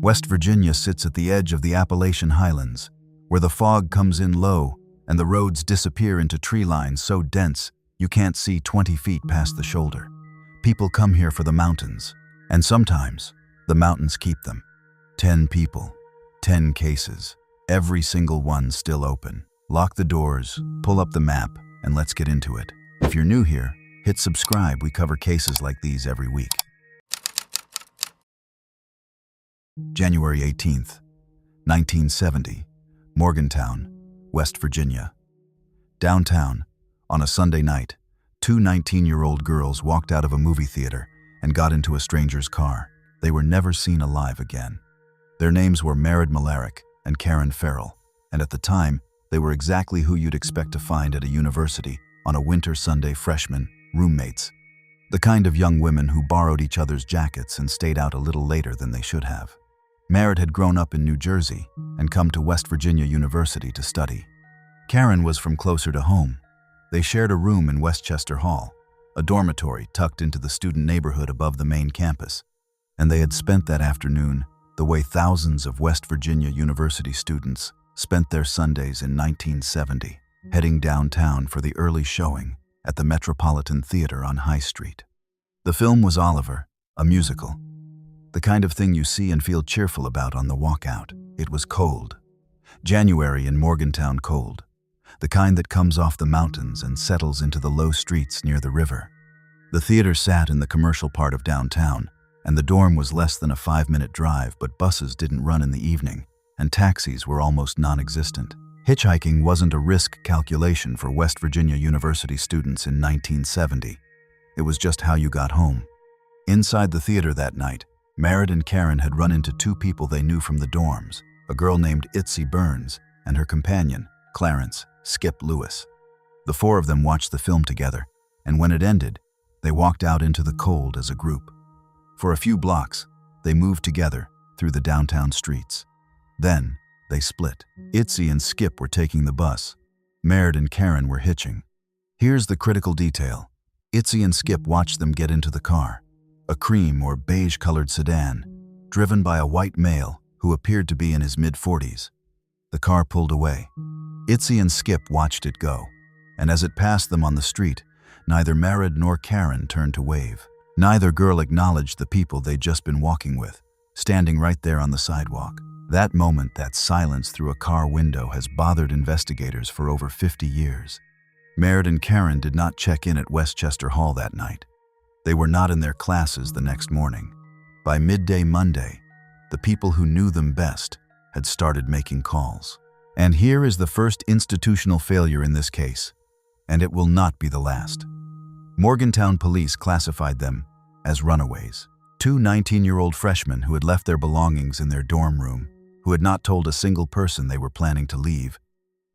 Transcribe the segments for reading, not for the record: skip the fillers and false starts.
West Virginia sits at the edge of the Appalachian highlands, where the fog comes in low and the roads disappear into tree lines so dense you can't see 20 feet past the shoulder. People come here for the mountains, and sometimes the mountains keep them. 10 people, 10 cases, every single one still open. Lock the doors, pull up the map, and let's get into it. If you're new here, hit subscribe. We cover cases like these every week. January 18th, 1970, Morgantown, West Virginia. Downtown, on a Sunday night, two 19-year-old girls walked out of a movie theater and got into a stranger's car. They were never seen alive again. Their names were Merritt Malarick and Karen Farrell, and at the time, they were exactly who you'd expect to find at a university on a winter Sunday freshmen, roommates. The kind of young women who borrowed each other's jackets and stayed out a little later than they should have. Merritt had grown up in New Jersey and come to West Virginia University to study. Karen was from closer to home. They shared a room in Westchester Hall, a dormitory tucked into the student neighborhood above the main campus, and they had spent that afternoon the way thousands of West Virginia University students spent their Sundays in 1970, heading downtown for the early showing at the Metropolitan Theater on High Street. The film was Oliver, a musical. The kind of thing you see and feel cheerful about on the walkout. It was cold. January in Morgantown cold. The kind that comes off the mountains and settles into the low streets near the river. The theater sat in the commercial part of downtown, and the dorm was less than a 5-minute drive, but buses didn't run in the evening, and taxis were almost non-existent. Hitchhiking wasn't a risk calculation for West Virginia University students in 1970. It was just how you got home. Inside the theater that night, Merritt and Karen had run into two people they knew from the dorms, a girl named Aliayah Burns and her companion, Clarence "Skip" Lewis. The four of them watched the film together, and when it ended, they walked out into the cold as a group. For a few blocks, they moved together through the downtown streets. Then, they split. Aliayah and Skip were taking the bus. Merritt and Karen were hitching. Here's the critical detail. Aliayah and Skip watched them get into the car, a cream or beige-colored sedan, driven by a white male who appeared to be in his mid-40s. The car pulled away. Aliayah and Skip watched it go, and as it passed them on the street, neither Merritt nor Karen turned to wave. Neither girl acknowledged the people they'd just been walking with, standing right there on the sidewalk. That moment, that silence through a car window, has bothered investigators for over 50 years. Merritt and Karen did not check in at Westchester Hall that night. They were not in their classes the next morning. By midday Monday, the people who knew them best had started making calls. And here is the first institutional failure in this case, and it will not be the last. Morgantown police classified them as runaways. Two 19-year-old freshmen who had left their belongings in their dorm room, who had not told a single person they were planning to leave,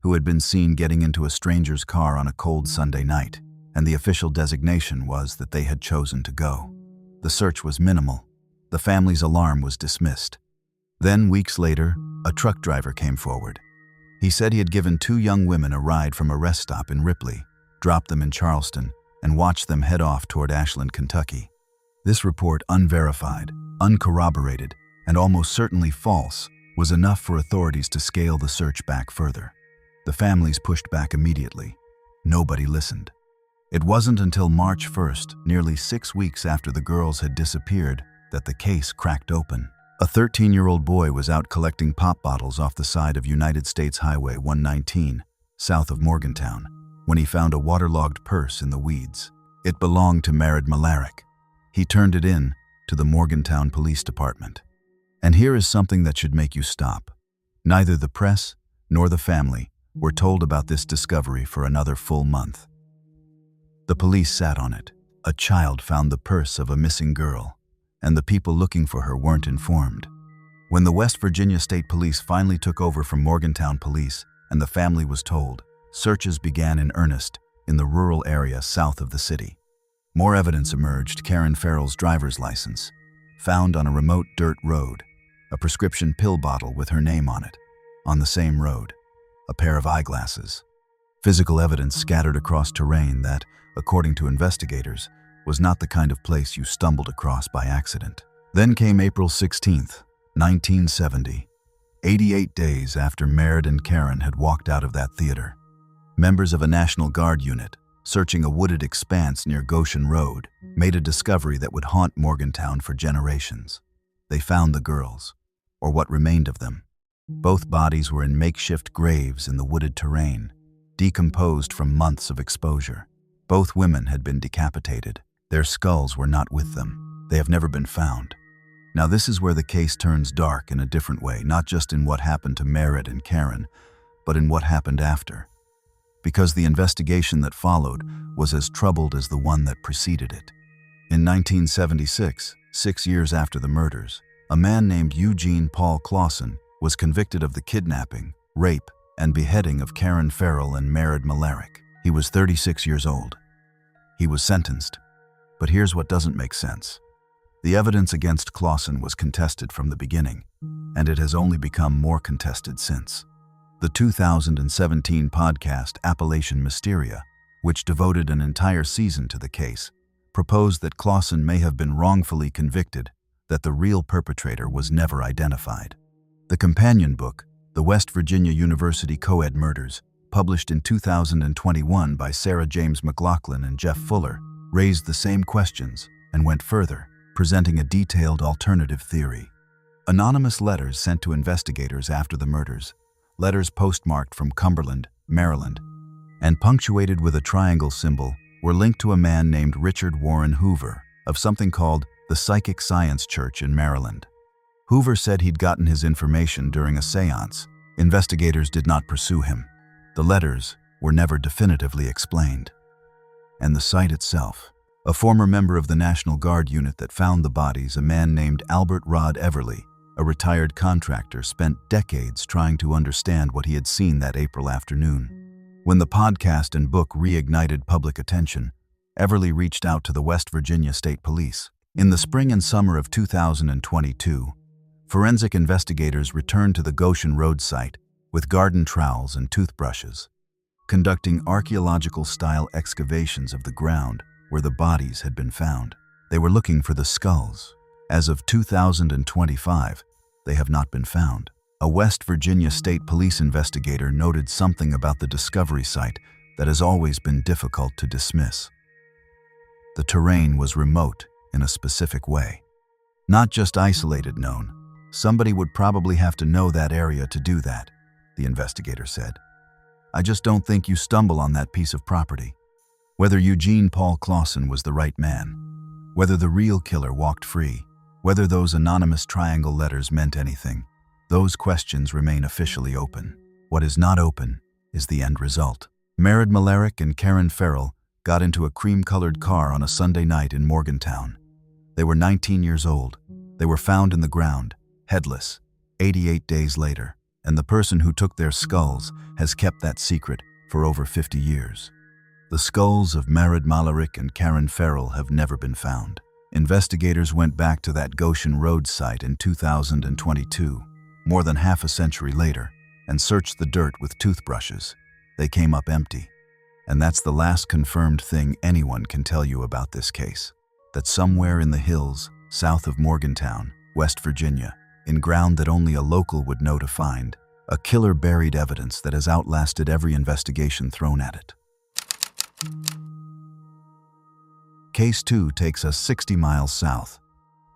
who had been seen getting into a stranger's car on a cold Sunday night, and the official designation was that they had chosen to go. The search was minimal. The family's alarm was dismissed. Then, weeks later, a truck driver came forward. He said he had given two young women a ride from a rest stop in Ripley, dropped them in Charleston, and watched them head off toward Ashland, Kentucky. This report, unverified, uncorroborated, and almost certainly false, was enough for authorities to scale the search back further. The families pushed back immediately. Nobody listened. It wasn't until March 1st, nearly 6 weeks after the girls had disappeared, that the case cracked open. A 13-year-old boy was out collecting pop bottles off the side of United States Highway 119, south of Morgantown, when he found a waterlogged purse in the weeds. It belonged to Merritt Malarick. He turned it in to the Morgantown Police Department. And here is something that should make you stop. Neither the press nor the family were told about this discovery for another full month. The police sat on it. A child found the purse of a missing girl, and the people looking for her weren't informed. When the West Virginia State Police finally took over from Morgantown Police and the family was told, searches began in earnest in the rural area south of the city. More evidence emerged: Karen Farrell's driver's license, found on a remote dirt road, a prescription pill bottle with her name on it, on the same road, a pair of eyeglasses. Physical evidence scattered across terrain that, according to investigators, was not the kind of place you stumbled across by accident. Then came April 16th, 1970, 88 days after Merritt and Karen had walked out of that theater. Members of a National Guard unit, searching a wooded expanse near Goshen Road, made a discovery that would haunt Morgantown for generations. They found the girls, or what remained of them. Both bodies were in makeshift graves in the wooded terrain, decomposed from months of exposure. Both women had been decapitated. Their skulls were not with them. They have never been found. Now this is where the case turns dark in a different way, not just in what happened to Merritt and Karen, but in what happened after. Because the investigation that followed was as troubled as the one that preceded it. In 1976, 6 years after the murders, a man named Eugene Paul Clausen was convicted of the kidnapping, rape, and beheading of Karen Farrell and Merritt Malarick. He was 36 years old. He was sentenced. But here's what doesn't make sense. The evidence against Clausen was contested from the beginning, and it has only become more contested since. The 2017 podcast Appalachian Mysteria, which devoted an entire season to the case, proposed that Clausen may have been wrongfully convicted, that the real perpetrator was never identified. The companion book, The West Virginia University Co-ed Murders, published in 2021 by Sarah James McLaughlin and Jeff Fuller, raised the same questions and went further, presenting a detailed alternative theory. Anonymous letters sent to investigators after the murders, letters postmarked from Cumberland, Maryland, and punctuated with a triangle symbol, were linked to a man named Richard Warren Hoover of something called the Psychic Science Church in Maryland. Hoover said he'd gotten his information during a seance. Investigators did not pursue him. The letters were never definitively explained. And the site itself. A former member of the National Guard unit that found the bodies, a man named Albert Rod Everly, a retired contractor, spent decades trying to understand what he had seen that April afternoon. When the podcast and book reignited public attention, Everly reached out to the West Virginia State Police. In the spring and summer of 2022, forensic investigators returned to the Goshen Road site with garden trowels and toothbrushes, conducting archaeological-style excavations of the ground where the bodies had been found. They were looking for the skulls. As of 2025, they have not been found. A West Virginia State Police investigator noted something about the discovery site that has always been difficult to dismiss. The terrain was remote in a specific way. Not just isolated known. Somebody would probably have to know that area to do that, the investigator said. I just don't think you stumble on that piece of property. Whether Eugene Paul Clausen was the right man, whether the real killer walked free, whether those anonymous triangle letters meant anything, those questions remain officially open. What is not open is the end result. Merritt Malarick and Karen Farrell got into a cream-colored car on a Sunday night in Morgantown. They were 19 years old. They were found in the ground, headless, 88 days later, and the person who took their skulls has kept that secret for over 50 years. The skulls of Merritt Malarick and Karen Farrell have never been found. Investigators went back to that Goshen Road site in 2022, more than half a century later, and searched the dirt with toothbrushes. They came up empty. And that's the last confirmed thing anyone can tell you about this case. That somewhere in the hills, south of Morgantown, West Virginia, in ground that only a local would know to find, a killer buried evidence that has outlasted every investigation thrown at it. Case 2 takes us 60 miles south.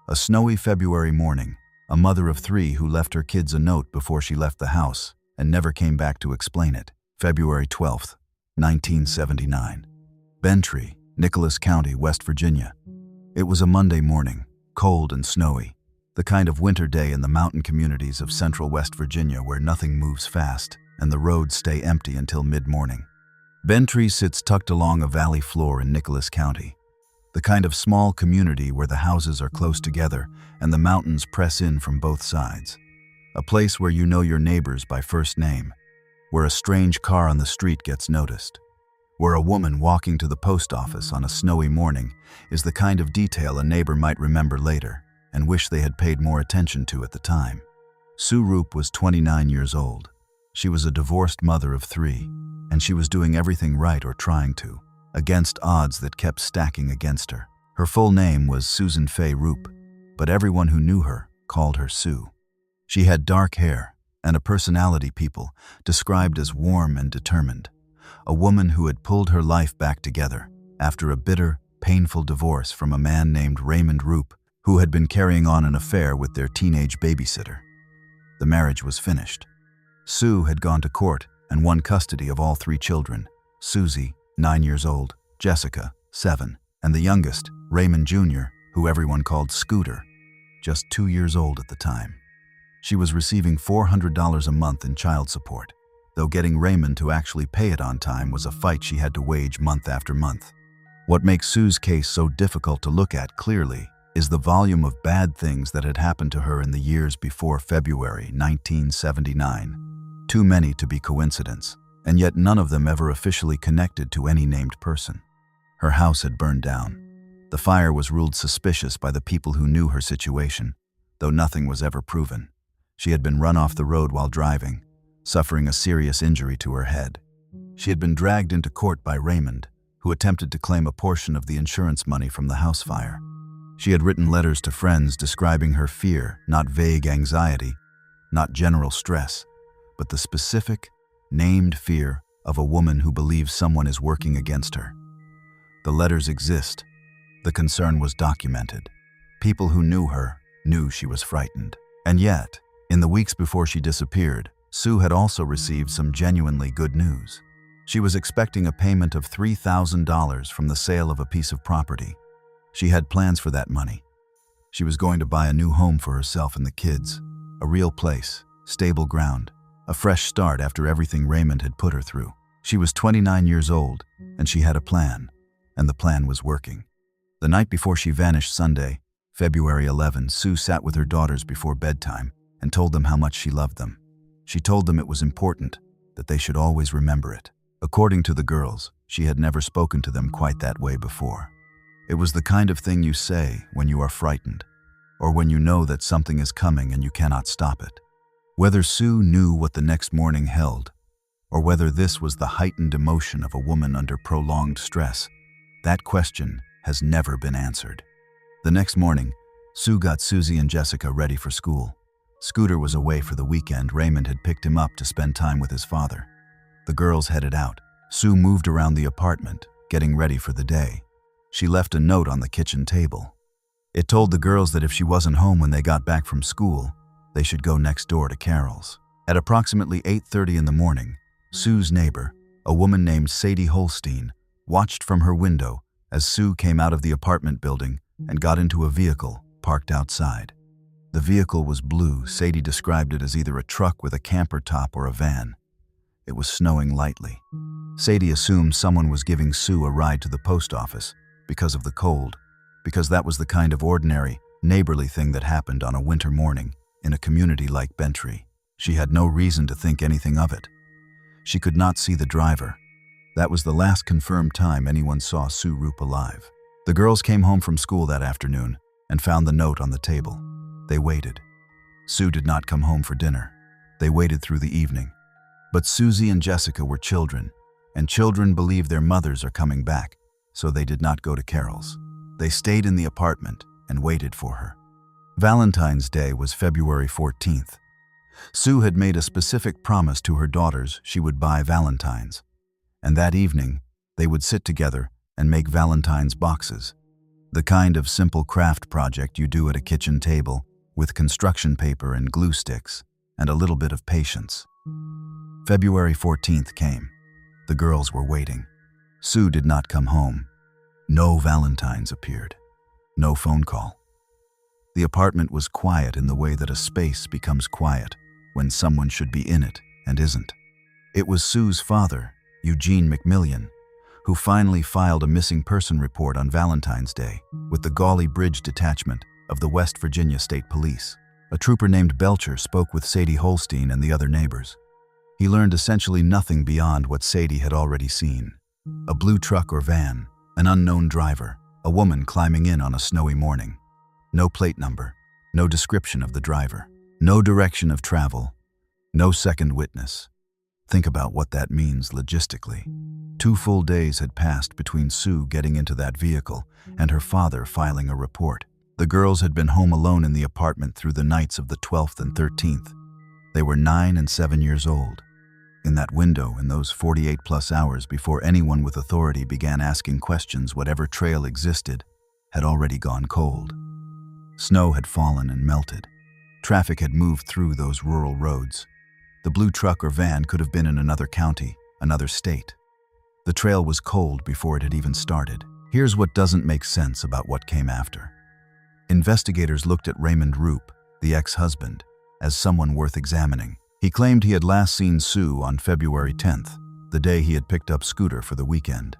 A snowy February morning, a mother of 3 who left her kids a note before she left the house and never came back to explain it. February 12th, 1979. Bentry, Nicholas County, West Virginia. It was a Monday morning, cold and snowy, the kind of winter day in the mountain communities of central West Virginia where nothing moves fast and the roads stay empty until mid-morning. Bentry sits tucked along a valley floor in Nicholas County, the kind of small community where the houses are close together and the mountains press in from both sides. A place where you know your neighbors by first name, where a strange car on the street gets noticed, where a woman walking to the post office on a snowy morning is the kind of detail a neighbor might remember later and wish they had paid more attention to at the time. Sue Roop was 29 years old. She was a divorced mother of 3, and she was doing everything right or trying to, against odds that kept stacking against her. Her full name was Susan Fay Roop, but everyone who knew her called her Sue. She had dark hair and a personality people described as warm and determined, a woman who had pulled her life back together after a bitter, painful divorce from a man named Raymond Roop, who had been carrying on an affair with their teenage babysitter. The marriage was finished. Sue had gone to court and won custody of all 3 children: Susie, 9 years old, Jessica, 7, and the youngest, Raymond Jr., who everyone called Scooter, just 2 years old at the time. She was receiving $400 a month in child support, though getting Raymond to actually pay it on time was a fight she had to wage month after month. What makes Sue's case so difficult to look at clearly is the volume of bad things that had happened to her in the years before February 1979. Too many to be coincidence, and yet none of them ever officially connected to any named person. Her house had burned down. The fire was ruled suspicious by the people who knew her situation, though nothing was ever proven. She had been run off the road while driving, suffering a serious injury to her head. She had been dragged into court by Raymond, who attempted to claim a portion of the insurance money from the house fire. She had written letters to friends describing her fear, not vague anxiety, not general stress, but the specific, named fear of a woman who believes someone is working against her. The letters exist. The concern was documented. People who knew her knew she was frightened. And yet, in the weeks before she disappeared, Sue had also received some genuinely good news. She was expecting a payment of $3,000 from the sale of a piece of property. She had plans for that money. She was going to buy a new home for herself and the kids, a real place, stable ground, a fresh start after everything Raymond had put her through. She was 29 years old, and she had a plan, and the plan was working. The night before she vanished Sunday, February 11, Sue sat with her daughters before bedtime and told them how much she loved them. She told them it was important, that they should always remember it. According to the girls, she had never spoken to them quite that way before. It was the kind of thing you say when you are frightened, or when you know that something is coming and you cannot stop it. Whether Sue knew what the next morning held, or whether this was the heightened emotion of a woman under prolonged stress, that question has never been answered. The next morning, Sue got Susie and Jessica ready for school. Scooter was away for the weekend. Raymond had picked him up to spend time with his father. The girls headed out. Sue moved around the apartment, getting ready for the day. She left a note on the kitchen table. It told the girls that if she wasn't home when they got back from school, they should go next door to Carol's. At approximately 8:30 in the morning, Sue's neighbor, a woman named Sadie Holstein, watched from her window as Sue came out of the apartment building and got into a vehicle parked outside. The vehicle was blue. Sadie described it as either a truck with a camper top or a van. It was snowing lightly. Sadie assumed someone was giving Sue a ride to the post office because of the cold, because that was the kind of ordinary, neighborly thing that happened on a winter morning in a community like Bentry. She had no reason to think anything of it. She could not see the driver. That was the last confirmed time anyone saw Sue Roop alive. The girls came home from school that afternoon and found the note on the table. They waited. Sue did not come home for dinner. They waited through the evening. But Susie and Jessica were children, and children believe their mothers are coming back, so they did not go to Carol's. They stayed in the apartment and waited for her. Valentine's Day was February 14th. Sue had made a specific promise to her daughters she would buy valentines, and that evening they would sit together and make valentines boxes, the kind of simple craft project you do at a kitchen table with construction paper and glue sticks and a little bit of patience. February 14th came. The girls were waiting. Sue did not come home. No valentines appeared. No phone call. The apartment was quiet in the way that a space becomes quiet when someone should be in it and isn't. It was Sue's father, Eugene McMillian, who finally filed a missing person report on Valentine's Day with the Gauley Bridge Detachment of the West Virginia State Police. A trooper named Belcher spoke with Sadie Holstein and the other neighbors. He learned essentially nothing beyond what Sadie had already seen. A blue truck or van, an unknown driver, a woman climbing in on a snowy morning. No plate number, no description of the driver, no direction of travel, no second witness. Think about what that means logistically. 2 full days had passed between Sue getting into that vehicle and her father filing a report. The girls had been home alone in the apartment through the nights of the 12th and 13th. They were 9 and 7 years old. In that window, in those 48+ hours before anyone with authority began asking questions, whatever trail existed had already gone cold. Snow had fallen and melted. Traffic had moved through those rural roads. The blue truck or van could have been in another county, another state. The trail was cold before it had even started. Here's what doesn't make sense about what came after. Investigators looked at Raymond Roop, the ex-husband, as someone worth examining. He claimed he had last seen Sue on February 10th, the day he had picked up Scooter for the weekend.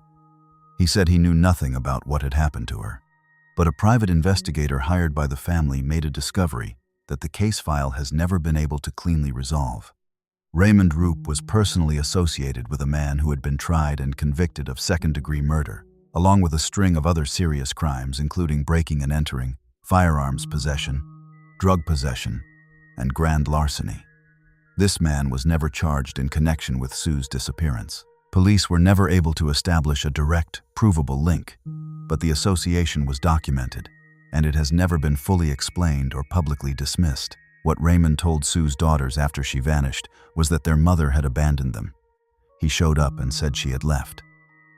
He said he knew nothing about what had happened to her. But a private investigator hired by the family made a discovery that the case file has never been able to cleanly resolve. Raymond Roop was personally associated with a man who had been tried and convicted of second-degree murder, along with a string of other serious crimes including breaking and entering, firearms possession, drug possession, and grand larceny. This man was never charged in connection with Sue's disappearance. Police were never able to establish a direct, provable link, but the association was documented, and it has never been fully explained or publicly dismissed. What Raymond told Sue's daughters after she vanished was that their mother had abandoned them. He showed up and said she had left.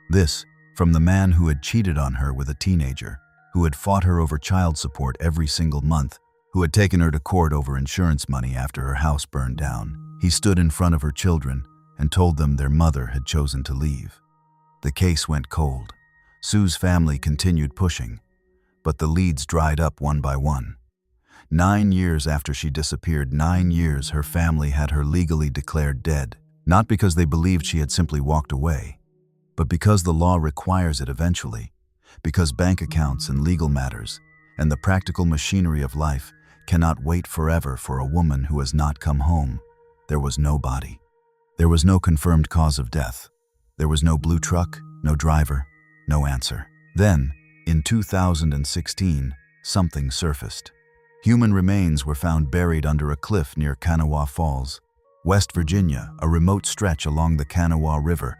This, from the man who had cheated on her with a teenager, who had fought her over child support every single month, who had taken her to court over insurance money after her house burned down. He stood in front of her children and told them their mother had chosen to leave. The case went cold. Sue's family continued pushing, but the leads dried up one by one. 9 years after she disappeared, 9 years her family had her legally declared dead, not because they believed she had simply walked away, but because the law requires it eventually, because bank accounts and legal matters and the practical machinery of life cannot wait forever for a woman who has not come home. There was no body. There was no confirmed cause of death. There was no blue truck, no driver, no answer. Then, in 2016, something surfaced. Human remains were found buried under a cliff near Kanawha Falls, West Virginia, a remote stretch along the Kanawha River,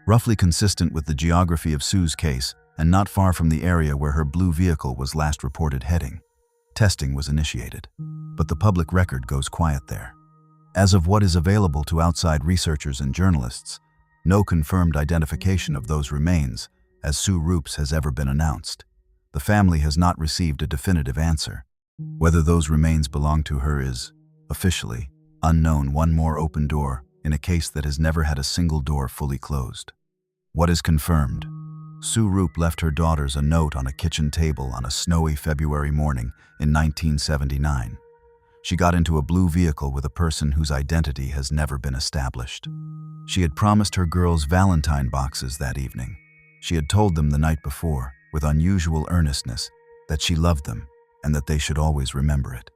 roughly consistent with the geography of Sue's case and not far from the area where her blue vehicle was last reported heading. Testing was initiated, but the public record goes quiet there. As of what is available to outside researchers and journalists, no confirmed identification of those remains as Sue Roop's has ever been announced. The family has not received a definitive answer. Whether those remains belong to her is, officially, unknown. One more open door in a case that has never had a single door fully closed. What is confirmed? Sue Roop left her daughters a note on a kitchen table on a snowy February morning in 1979. She got into a blue vehicle with a person whose identity has never been established. She had promised her girls Valentine boxes that evening. She had told them the night before, with unusual earnestness, that she loved them and that they should always remember it.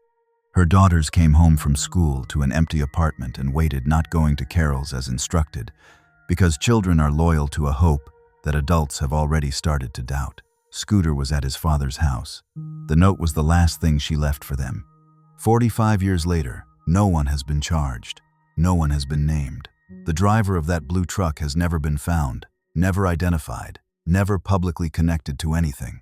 Her daughters came home from school to an empty apartment and waited, not going to carols as instructed, because children are loyal to a hope that adults have already started to doubt. Scooter was at his father's house. The note was the last thing she left for them. 45 years later, no one has been charged. No one has been named. The driver of that blue truck has never been found, never identified, never publicly connected to anything.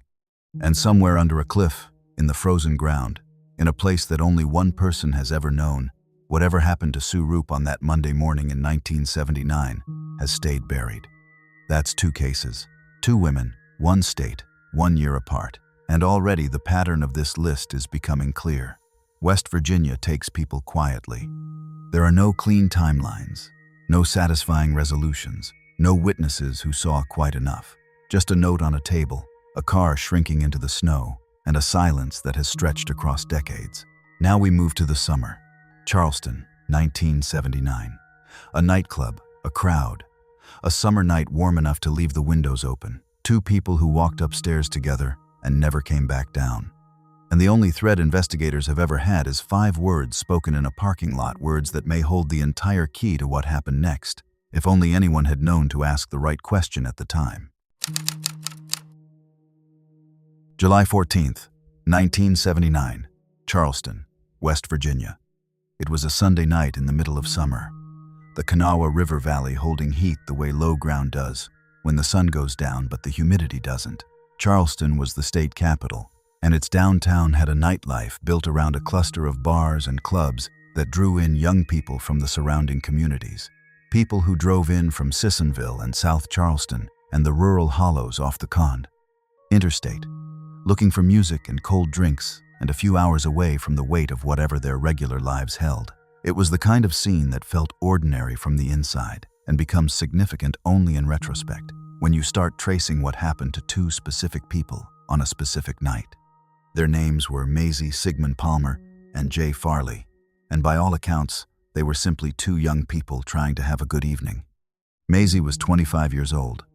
And somewhere under a cliff, in the frozen ground, in a place that only one person has ever known, whatever happened to Sue Roop on that Monday morning in 1979 has stayed buried. That's 2 cases, 2 women, 1 state, 1 year apart. And already the pattern of this list is becoming clear. West Virginia takes people quietly. There are no clean timelines, no satisfying resolutions, no witnesses who saw quite enough. Just a note on a table, a car shrinking into the snow, and a silence that has stretched across decades. Now we move to the summer. Charleston, 1979. A nightclub, a crowd. A summer night warm enough to leave the windows open. 2 people who walked upstairs together and never came back down. And the only thread investigators have ever had is 5 words spoken in a parking lot, words that may hold the entire key to what happened next, if only anyone had known to ask the right question at the time. July 14th, 1979, Charleston, West Virginia. It was a Sunday night in the middle of summer. The Kanawha River Valley holding heat the way low ground does, when the sun goes down but the humidity doesn't. Charleston was the state capital, and its downtown had a nightlife built around a cluster of bars and clubs that drew in young people from the surrounding communities. People who drove in from Sissonville and South Charleston and the rural hollows off the Con Interstate, looking for music and cold drinks and a few hours away from the weight of whatever their regular lives held. It was the kind of scene that felt ordinary from the inside and becomes significant only in retrospect, when you start tracing what happened to two specific people on a specific night. Their names were Maisie Sigmund Palmer and Jay Farley, and by all accounts, they were simply two young people trying to have a good evening. Maisie was 25 years old.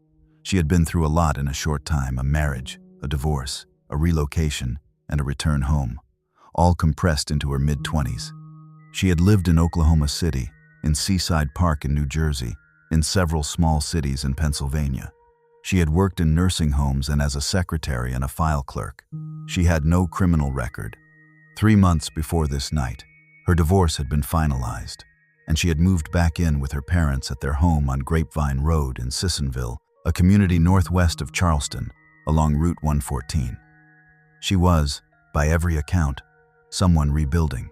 She had been through a lot in a short time: a marriage, a divorce, a relocation, and a return home, all compressed into her mid-20s. She had lived in Oklahoma City, in Seaside Park in New Jersey, in several small cities in Pennsylvania. She had worked in nursing homes and as a secretary and a file clerk. She had no criminal record. 3 months before this night, her divorce had been finalized, and she had moved back in with her parents at their home on Grapevine Road in Sissonville, a community northwest of Charleston, along Route 114. She was, by every account, someone rebuilding.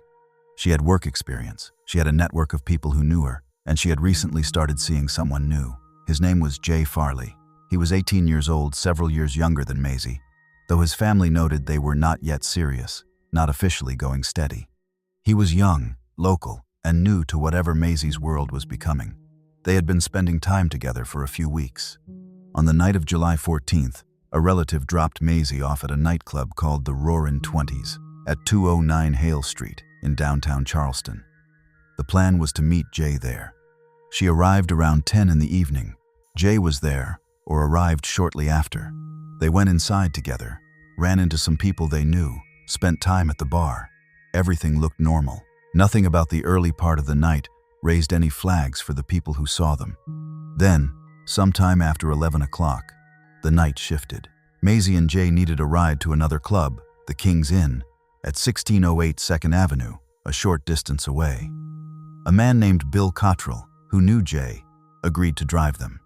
She had work experience, she had a network of people who knew her, and she had recently started seeing someone new. His name was Jay Farley. He was 18 years old, several years younger than Maisie, though his family noted they were not yet serious, not officially going steady. He was young, local, and new to whatever Maisie's world was becoming. They had been spending time together for a few weeks. On the night of July 14th, a relative dropped Maisie off at a nightclub called the Roarin' Twenties at 209 Hale Street in downtown Charleston. The plan was to meet Jay there. She arrived around 10 in the evening. Jay was there, or arrived shortly after. They went inside together, ran into some people they knew, spent time at the bar. Everything looked normal. Nothing about the early part of the night raised any flags for the people who saw them. Then, sometime after 11 o'clock, the night shifted. Maisie and Jay needed a ride to another club, the King's Inn, at 1608 2nd Avenue, a short distance away. A man named Bill Cottrell, who knew Jay, agreed to drive them.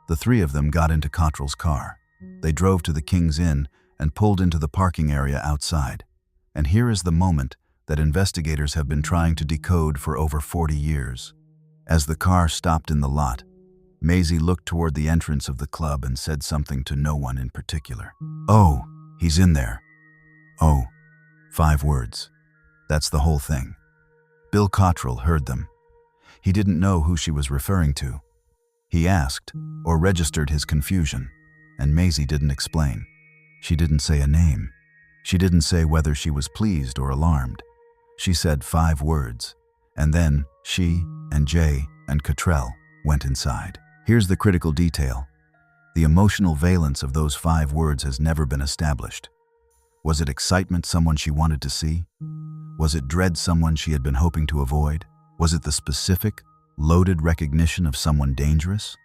The three of them got into Cottrell's car. They drove to the King's Inn and pulled into the parking area outside. And here is the moment that investigators have been trying to decode for over 40 years. As the car stopped in the lot, Maisie looked toward the entrance of the club and said something to no one in particular. "Oh, he's in there." "Oh." 5 words. That's the whole thing. Bill Cottrell heard them. He didn't know who she was referring to. He asked, or registered his confusion, and Maisie didn't explain. She didn't say a name. She didn't say whether she was pleased or alarmed. She said 5 words, and then she and Jay and Cottrell went inside. Here's the critical detail. The emotional valence of those 5 words has never been established. Was it excitement, someone she wanted to see? Was it dread, someone she had been hoping to avoid? Was it the specific, loaded recognition of someone dangerous?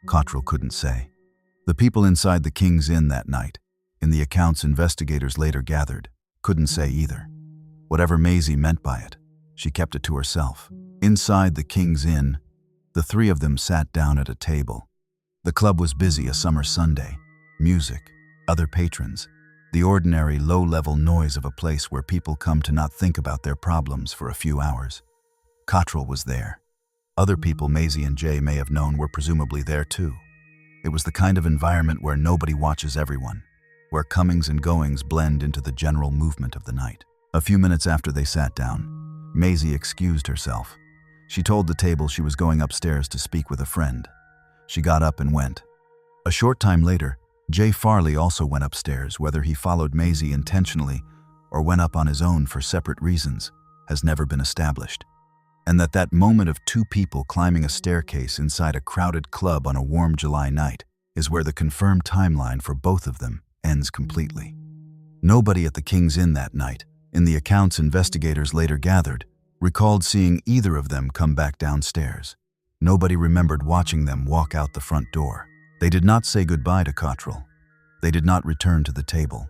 Cottrell couldn't say. The people inside the King's Inn that night, in the accounts investigators later gathered, couldn't say either. Whatever Maisie meant by it, she kept it to herself. Inside the King's Inn, the three of them sat down at a table. The club was busy, a summer Sunday. Music, other patrons, the ordinary low-level noise of a place where people come to not think about their problems for a few hours. Cottrell was there. Other people Maisie and Jay may have known were presumably there too. It was the kind of environment where nobody watches everyone, where comings and goings blend into the general movement of the night. A few minutes after they sat down, Maisie excused herself. She told the table she was going upstairs to speak with a friend. She got up and went. A short time later, Jay Farley also went upstairs. Whether he followed Maisie intentionally or went up on his own for separate reasons has never been established. And that moment of 2 people climbing a staircase inside a crowded club on a warm July night is where the confirmed timeline for both of them ends completely. Nobody at the King's Inn that night, in the accounts investigators later gathered, recalled seeing either of them come back downstairs. Nobody remembered watching them walk out the front door. They did not say goodbye to Cottrell. They did not return to the table.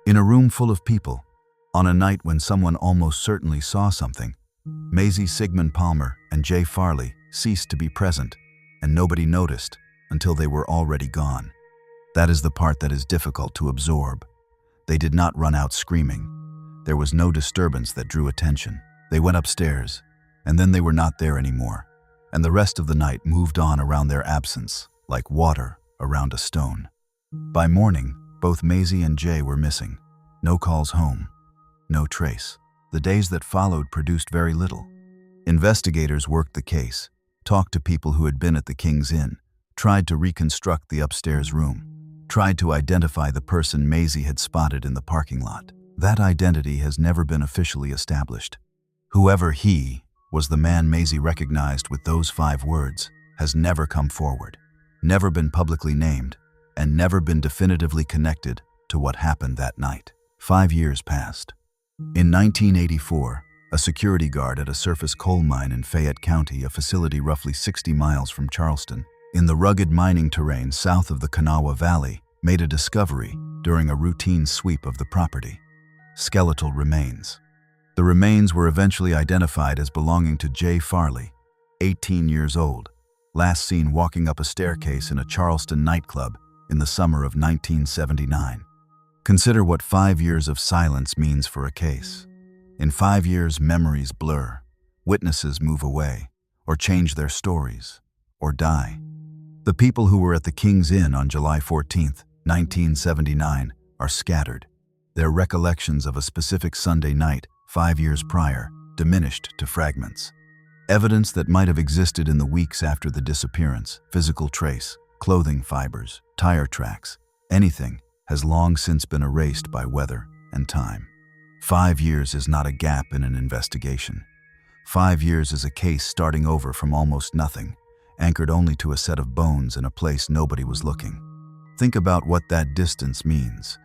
In a room full of people, on a night when someone almost certainly saw something, Maisie Sigmund Palmer and Jay Farley ceased to be present, and nobody noticed until they were already gone. That is the part that is difficult to absorb. They did not run out screaming. There was no disturbance that drew attention. They went upstairs, and then they were not there anymore, and the rest of the night moved on around their absence, like water around a stone. By morning, both Maisie and Jay were missing. No calls home, no trace. The days that followed produced very little. Investigators worked the case, talked to people who had been at the King's Inn, tried to reconstruct the upstairs room, tried to identify the person Maisie had spotted in the parking lot. That identity has never been officially established. Whoever he was, the man Maisie recognized with those 5 words, has never come forward, never been publicly named, and never been definitively connected to what happened that night. 5 years passed. In 1984, a security guard at a surface coal mine in Fayette County, a facility roughly 60 miles from Charleston, in the rugged mining terrain south of the Kanawha Valley, made a discovery during a routine sweep of the property. Skeletal remains. The remains were eventually identified as belonging to Jay Farley, 18 years old, last seen walking up a staircase in a Charleston nightclub in the summer of 1979. Consider what 5 years of silence means for a case. In 5 years, memories blur, witnesses move away, or change their stories, or die. The people who were at the King's Inn on July 14, 1979, are scattered. Their recollections of a specific Sunday night 5 years prior diminished to fragments. Evidence that might have existed in the weeks after the disappearance, physical trace, clothing fibers, tire tracks, anything, has long since been erased by weather and time. 5 years is not a gap in an investigation. 5 years is a case starting over from almost nothing, anchored only to a set of bones in a place nobody was looking. Think about what that distance means.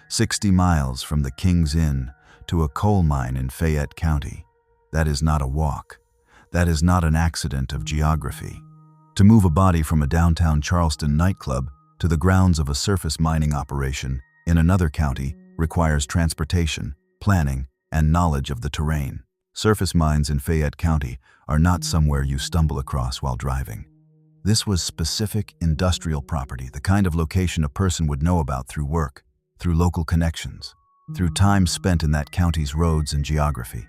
60 miles from the King's Inn to a coal mine in Fayette County. That is not a walk. That is not an accident of geography. To move a body from a downtown Charleston nightclub to the grounds of a surface mining operation in another county requires transportation, planning, and knowledge of the terrain. Surface mines in Fayette County are not somewhere you stumble across while driving. This was specific industrial property, the kind of location a person would know about through work, through local connections, through time spent in that county's roads and geography.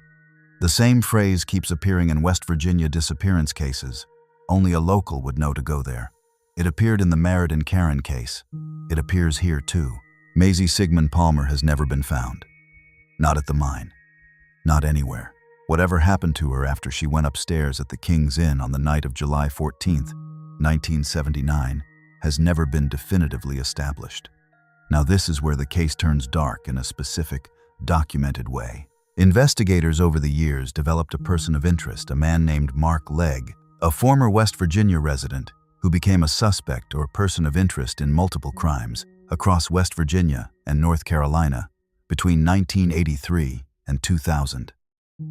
The same phrase keeps appearing in West Virginia disappearance cases. Only a local would know to go there. It appeared in the Merritt and Karen case. It appears here too. Maisie Sigmund Palmer has never been found. Not at the mine. Not anywhere. Whatever happened to her after she went upstairs at the King's Inn on the night of July 14th, 1979, has never been definitively established. Now this is where the case turns dark in a specific, documented way. Investigators over the years developed a person of interest, a man named Mark Legg, a former West Virginia resident who became a suspect or person of interest in multiple crimes across West Virginia and North Carolina between 1983 and 2000.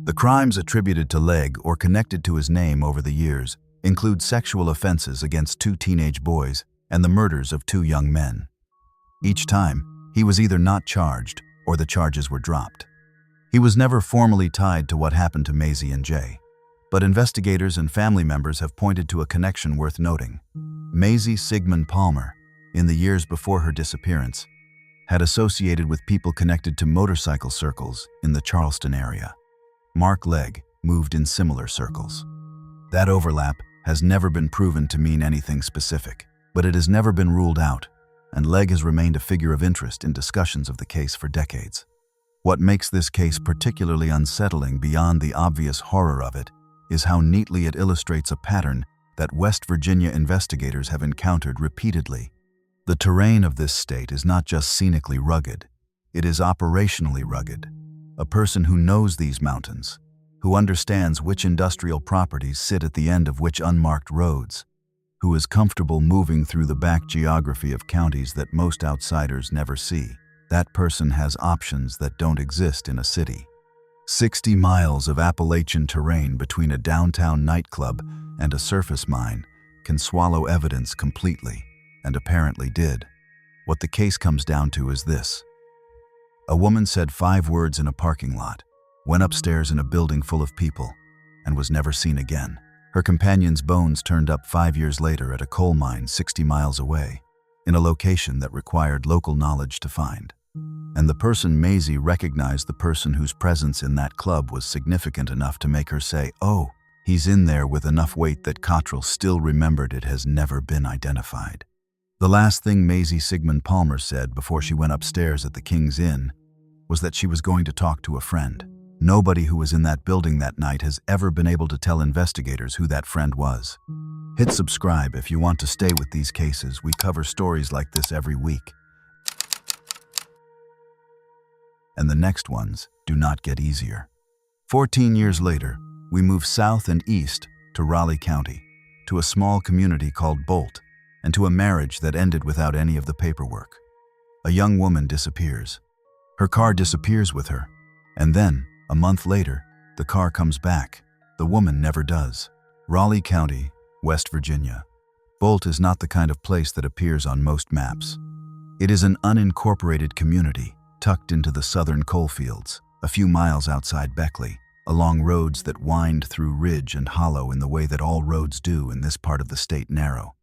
The crimes attributed to Legg or connected to his name over the years include sexual offenses against 2 teenage boys and the murders of 2 young men. Each time, he was either not charged or the charges were dropped. He was never formally tied to what happened to Maisie and Jay, but investigators and family members have pointed to a connection worth noting. Maisie Sigmund Palmer, in the years before her disappearance, had associated with people connected to motorcycle circles in the Charleston area. Mark Legg moved in similar circles. That overlap has never been proven to mean anything specific, but it has never been ruled out, and Legg has remained a figure of interest in discussions of the case for decades. What makes this case particularly unsettling beyond the obvious horror of it is how neatly it illustrates a pattern that West Virginia investigators have encountered repeatedly. The terrain of this state is not just scenically rugged, it is operationally rugged. A person who knows these mountains, who understands which industrial properties sit at the end of which unmarked roads, who is comfortable moving through the back geography of counties that most outsiders never see, that person has options that don't exist in a city. 60 miles of Appalachian terrain between a downtown nightclub and a surface mine can swallow evidence completely, and apparently did. What the case comes down to is this. A woman said 5 words in a parking lot, went upstairs in a building full of people, and was never seen again. Her companion's bones turned up 5 years later at a coal mine 60 miles away, in a location that required local knowledge to find. And the person Maisie recognized the person whose presence in that club was significant enough to make her say, "Oh, he's in there," with enough weight that Cottrell still remembered it has never been identified. The last thing Maisie Sigmund Palmer said before she went upstairs at the King's Inn was that she was going to talk to a friend. Nobody who was in that building that night has ever been able to tell investigators who that friend was. Hit subscribe if you want to stay with these cases. We cover stories like this every week. And the next ones do not get easier. 14 years later, we move south and east to Raleigh County, to a small community called Bolt, and to a marriage that ended without any of the paperwork. A young woman disappears. Her car disappears with her, and then, a month later, the car comes back. The woman never does. Raleigh County, West Virginia. Bolt is not the kind of place that appears on most maps. It is an unincorporated community tucked into the southern coalfields, a few miles outside Beckley, along roads that wind through ridge and hollow in the way that all roads do in this part of the state narrow.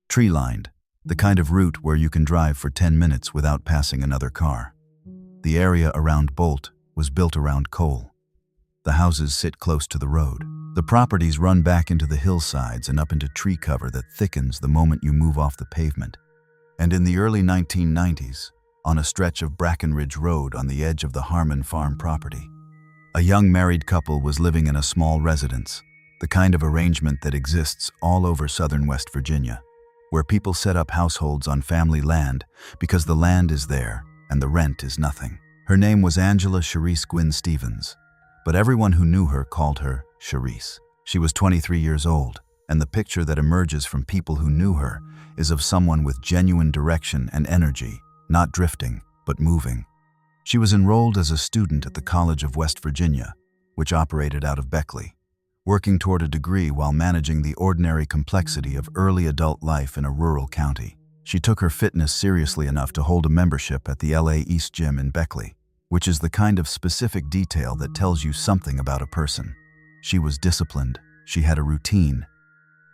Tree-lined, the kind of route where you can drive for 10 minutes without passing another car. The area around Bolt was built around coal. The houses sit close to the road. The properties run back into the hillsides and up into tree cover that thickens the moment you move off the pavement. And in the early 1990s, on a stretch of Brackenridge Road on the edge of the Harmon Farm property, a young married couple was living in a small residence, the kind of arrangement that exists all over southern West Virginia, where people set up households on family land because the land is there and the rent is nothing. Her name was Angela Cherise Gwynn Stevens, but everyone who knew her called her Cherise. She was 23 years old, and the picture that emerges from people who knew her is of someone with genuine direction and energy, not drifting, but moving. She was enrolled as a student at the College of West Virginia, which operated out of Beckley, working toward a degree while managing the ordinary complexity of early adult life in a rural county. She took her fitness seriously enough to hold a membership at the LA East Gym in Beckley, which is the kind of specific detail that tells you something about a person. She was disciplined. She had a routine.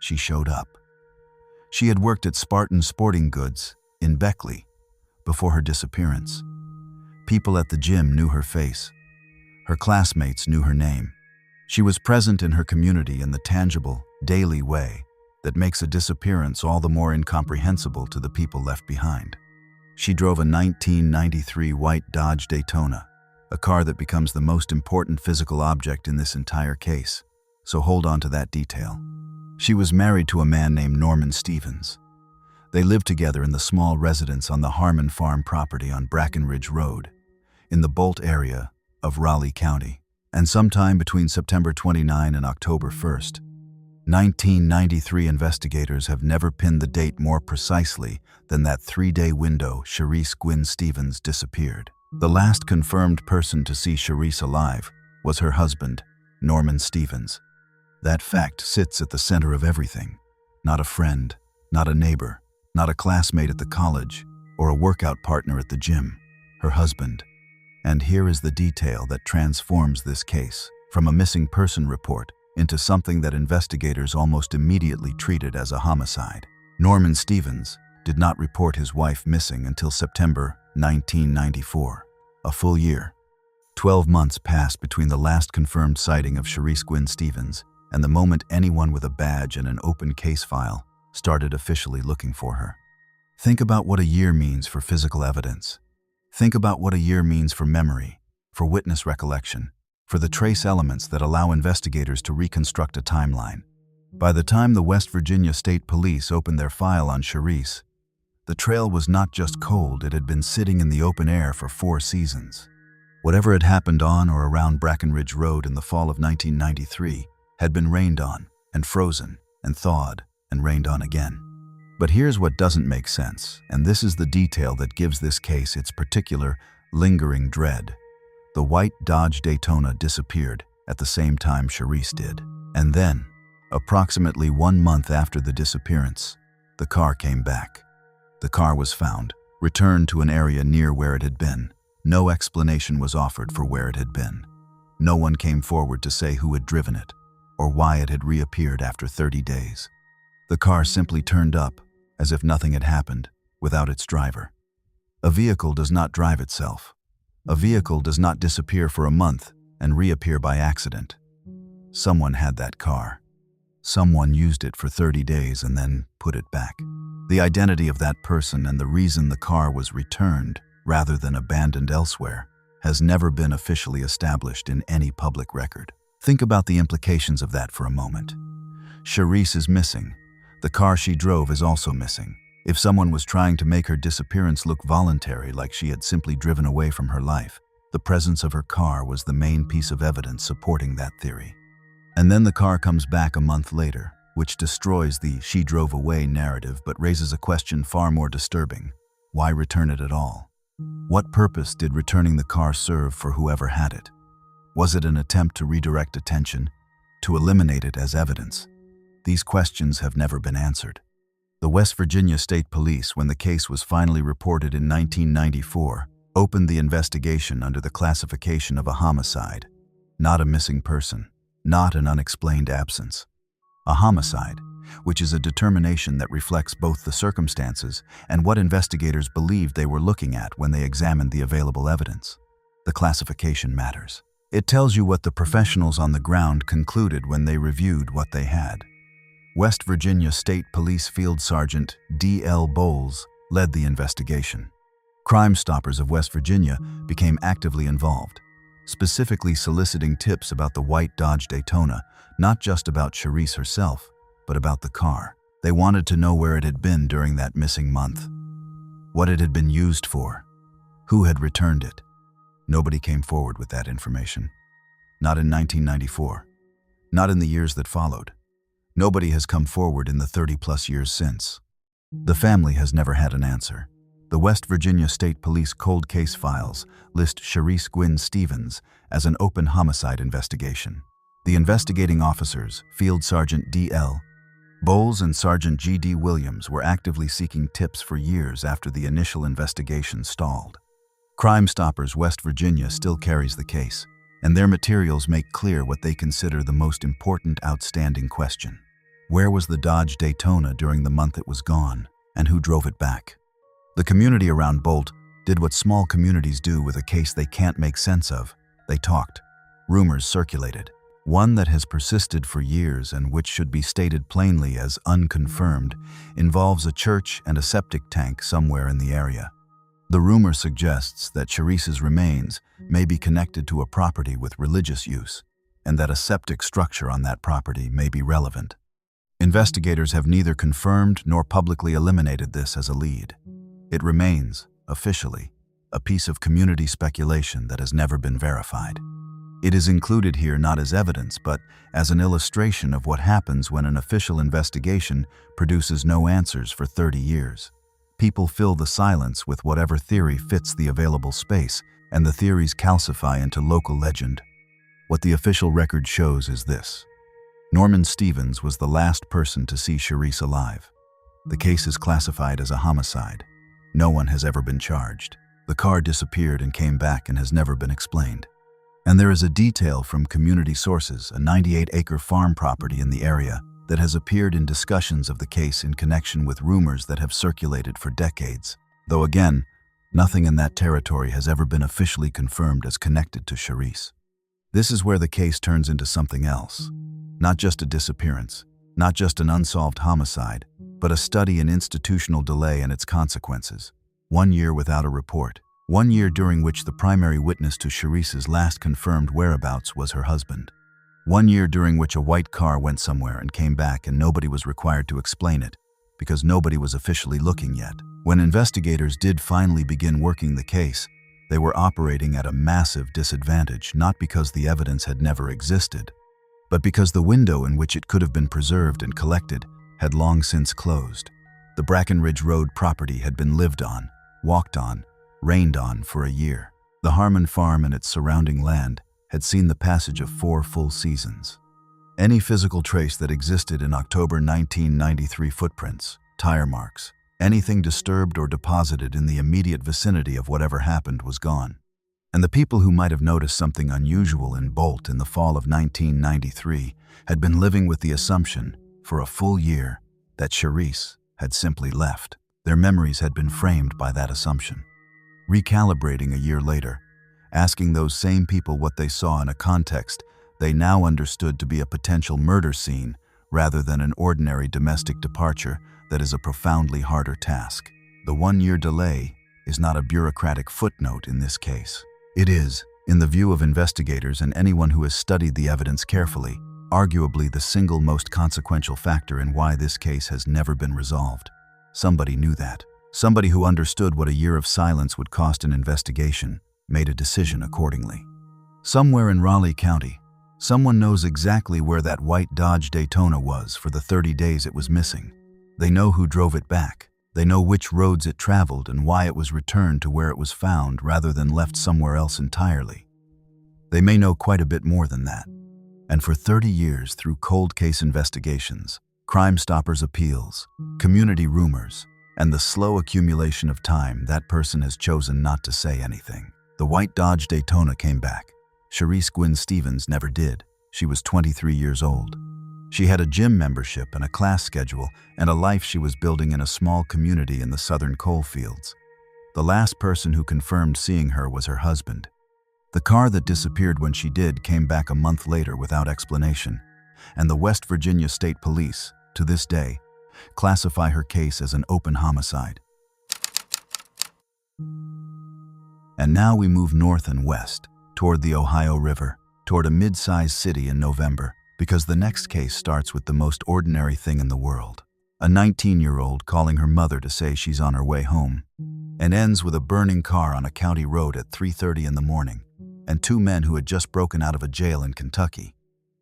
She showed up. She had worked at Spartan Sporting Goods in Beckley before her disappearance. People at the gym knew her face. Her classmates knew her name. She was present in her community in the tangible, daily way that makes a disappearance all the more incomprehensible to the people left behind. She drove a 1993 white Dodge Daytona, a car that becomes the most important physical object in this entire case, so hold on to that detail. She was married to a man named Norman Stevens. They lived together in the small residence on the Harmon Farm property on Brackenridge Road, in the Bolt area of Raleigh County, and sometime between September 29 and October 1st, 1993 investigators have never pinned the date more precisely than that 3-day window Cherise Gwynn Stevens disappeared. The last confirmed person to see Cherise alive was her husband, Norman Stevens. That fact sits at the center of everything. Not a friend, not a neighbor, not a classmate at the college, or a workout partner at the gym. Her husband. And here is the detail that transforms this case from a missing person report into something that investigators almost immediately treated as a homicide. Norman Stevens did not report his wife missing until September 1994, a full year. 12 months passed between the last confirmed sighting of Cherise Gwynn Stevens and the moment anyone with a badge and an open case file started officially looking for her. Think about what a year means for physical evidence. Think about what a year means for memory, for witness recollection, for the trace elements that allow investigators to reconstruct a timeline. By the time the West Virginia State Police opened their file on Cherise, the trail was not just cold, it had been sitting in the open air for 4 seasons. Whatever had happened on or around Brackenridge Road in the fall of 1993 had been rained on, and frozen, and thawed, and rained on again. But here's what doesn't make sense, and this is the detail that gives this case its particular, lingering dread. The white Dodge Daytona disappeared at the same time Cherise did. And then, approximately 1 month after the disappearance, the car came back. The car was found, returned to an area near where it had been. No explanation was offered for where it had been. No one came forward to say who had driven it, or why it had reappeared after 30 days. The car simply turned up, as if nothing had happened, without its driver. A vehicle does not drive itself. A vehicle does not disappear for a month and reappear by accident. Someone had that car. Someone used it for 30 days and then put it back. The identity of that person and the reason the car was returned, rather than abandoned elsewhere, has never been officially established in any public record. Think about the implications of that for a moment. Charisse is missing. The car she drove is also missing. If someone was trying to make her disappearance look voluntary, like she had simply driven away from her life, the presence of her car was the main piece of evidence supporting that theory. And then the car comes back a month later, which destroys the "she drove away" narrative but raises a question far more disturbing. Why return it at all? What purpose did returning the car serve for whoever had it? Was it an attempt to redirect attention, to eliminate it as evidence? These questions have never been answered. The West Virginia State Police, when the case was finally reported in 1994, opened the investigation under the classification of a homicide, not a missing person, not an unexplained absence. A homicide, which is a determination that reflects both the circumstances and what investigators believed they were looking at when they examined the available evidence. The classification matters. It tells you what the professionals on the ground concluded when they reviewed what they had. West Virginia State Police Field Sergeant D.L. Bowles led the investigation. Crime Stoppers of West Virginia became actively involved, specifically soliciting tips about the white Dodge Daytona, not just about Charisse herself, but about the car. They wanted to know where it had been during that missing month, what it had been used for, who had returned it. Nobody came forward with that information. Not in 1994. Not in the years that followed. Nobody has come forward in the 30-plus years since. The family has never had an answer. The West Virginia State Police cold case files list Charisse Gwynn Stevens as an open homicide investigation. The investigating officers, Field Sergeant D.L. Bowles and Sergeant G.D. Williams, were actively seeking tips for years after the initial investigation stalled. Crime Stoppers West Virginia still carries the case, and their materials make clear what they consider the most important outstanding question. Where was the Dodge Daytona during the month it was gone, and who drove it back? The community around Bolt did what small communities do with a case they can't make sense of. They talked. Rumors circulated. One that has persisted for years and which should be stated plainly as unconfirmed involves a church and a septic tank somewhere in the area. The rumor suggests that Charisse's remains may be connected to a property with religious use, and that a septic structure on that property may be relevant. Investigators have neither confirmed nor publicly eliminated this as a lead. It remains, officially, a piece of community speculation that has never been verified. It is included here not as evidence, but as an illustration of what happens when an official investigation produces no answers for 30 years. People fill the silence with whatever theory fits the available space, and the theories calcify into local legend. What the official record shows is this. Norman Stevens was the last person to see Charisse alive. The case is classified as a homicide. No one has ever been charged. The car disappeared and came back and has never been explained. And there is a detail from community sources, a 98-acre farm property in the area, that has appeared in discussions of the case in connection with rumors that have circulated for decades. Though again, nothing in that territory has ever been officially confirmed as connected to Charisse. This is where the case turns into something else. Not just a disappearance, not just an unsolved homicide, but a study in institutional delay and its consequences. 1 year without a report. 1 year during which the primary witness to Charisse's last confirmed whereabouts was her husband. 1 year during which a white car went somewhere and came back and nobody was required to explain it, because nobody was officially looking yet. When investigators did finally begin working the case, they were operating at a massive disadvantage, not because the evidence had never existed, but because the window in which it could have been preserved and collected had long since closed. The Brackenridge Road property had been lived on, walked on, rained on for a year. The Harmon Farm and its surrounding land had seen the passage of 4 full seasons. Any physical trace that existed in October 1993 footprints, tire marks, anything disturbed or deposited in the immediate vicinity of whatever happened was gone. And the people who might have noticed something unusual in Bolt in the fall of 1993 had been living with the assumption, for a full year, that Charisse had simply left. Their memories had been framed by that assumption. Recalibrating a year later, asking those same people what they saw in a context they now understood to be a potential murder scene rather than an ordinary domestic departure that is a profoundly harder task. The 1-year delay is not a bureaucratic footnote in this case. It is, in the view of investigators and anyone who has studied the evidence carefully, arguably the single most consequential factor in why this case has never been resolved. Somebody knew that. Somebody who understood what a year of silence would cost an investigation made a decision accordingly. Somewhere in Raleigh County, someone knows exactly where that white Dodge Daytona was for the 30 days it was missing. They know who drove it back. They know which roads it traveled and why it was returned to where it was found rather than left somewhere else entirely. They may know quite a bit more than that. And for 30 years, through cold case investigations, Crime Stoppers appeals, community rumors, and the slow accumulation of time, that person has chosen not to say anything. The white Dodge Daytona came back. Sharice Gwynn Stevens never did. She was 23 years old. She had a gym membership and a class schedule and a life she was building in a small community in the southern coal fields. The last person who confirmed seeing her was her husband. The car that disappeared when she did came back a month later without explanation, and the West Virginia State Police, to this day, classify her case as an open homicide. And now we move north and west, toward the Ohio River, toward a mid-sized city in November, because the next case starts with the most ordinary thing in the world. A 19-year-old calling her mother to say she's on her way home, and ends with a burning car on a county road at 3:30 in the morning, and 2 men who had just broken out of a jail in Kentucky.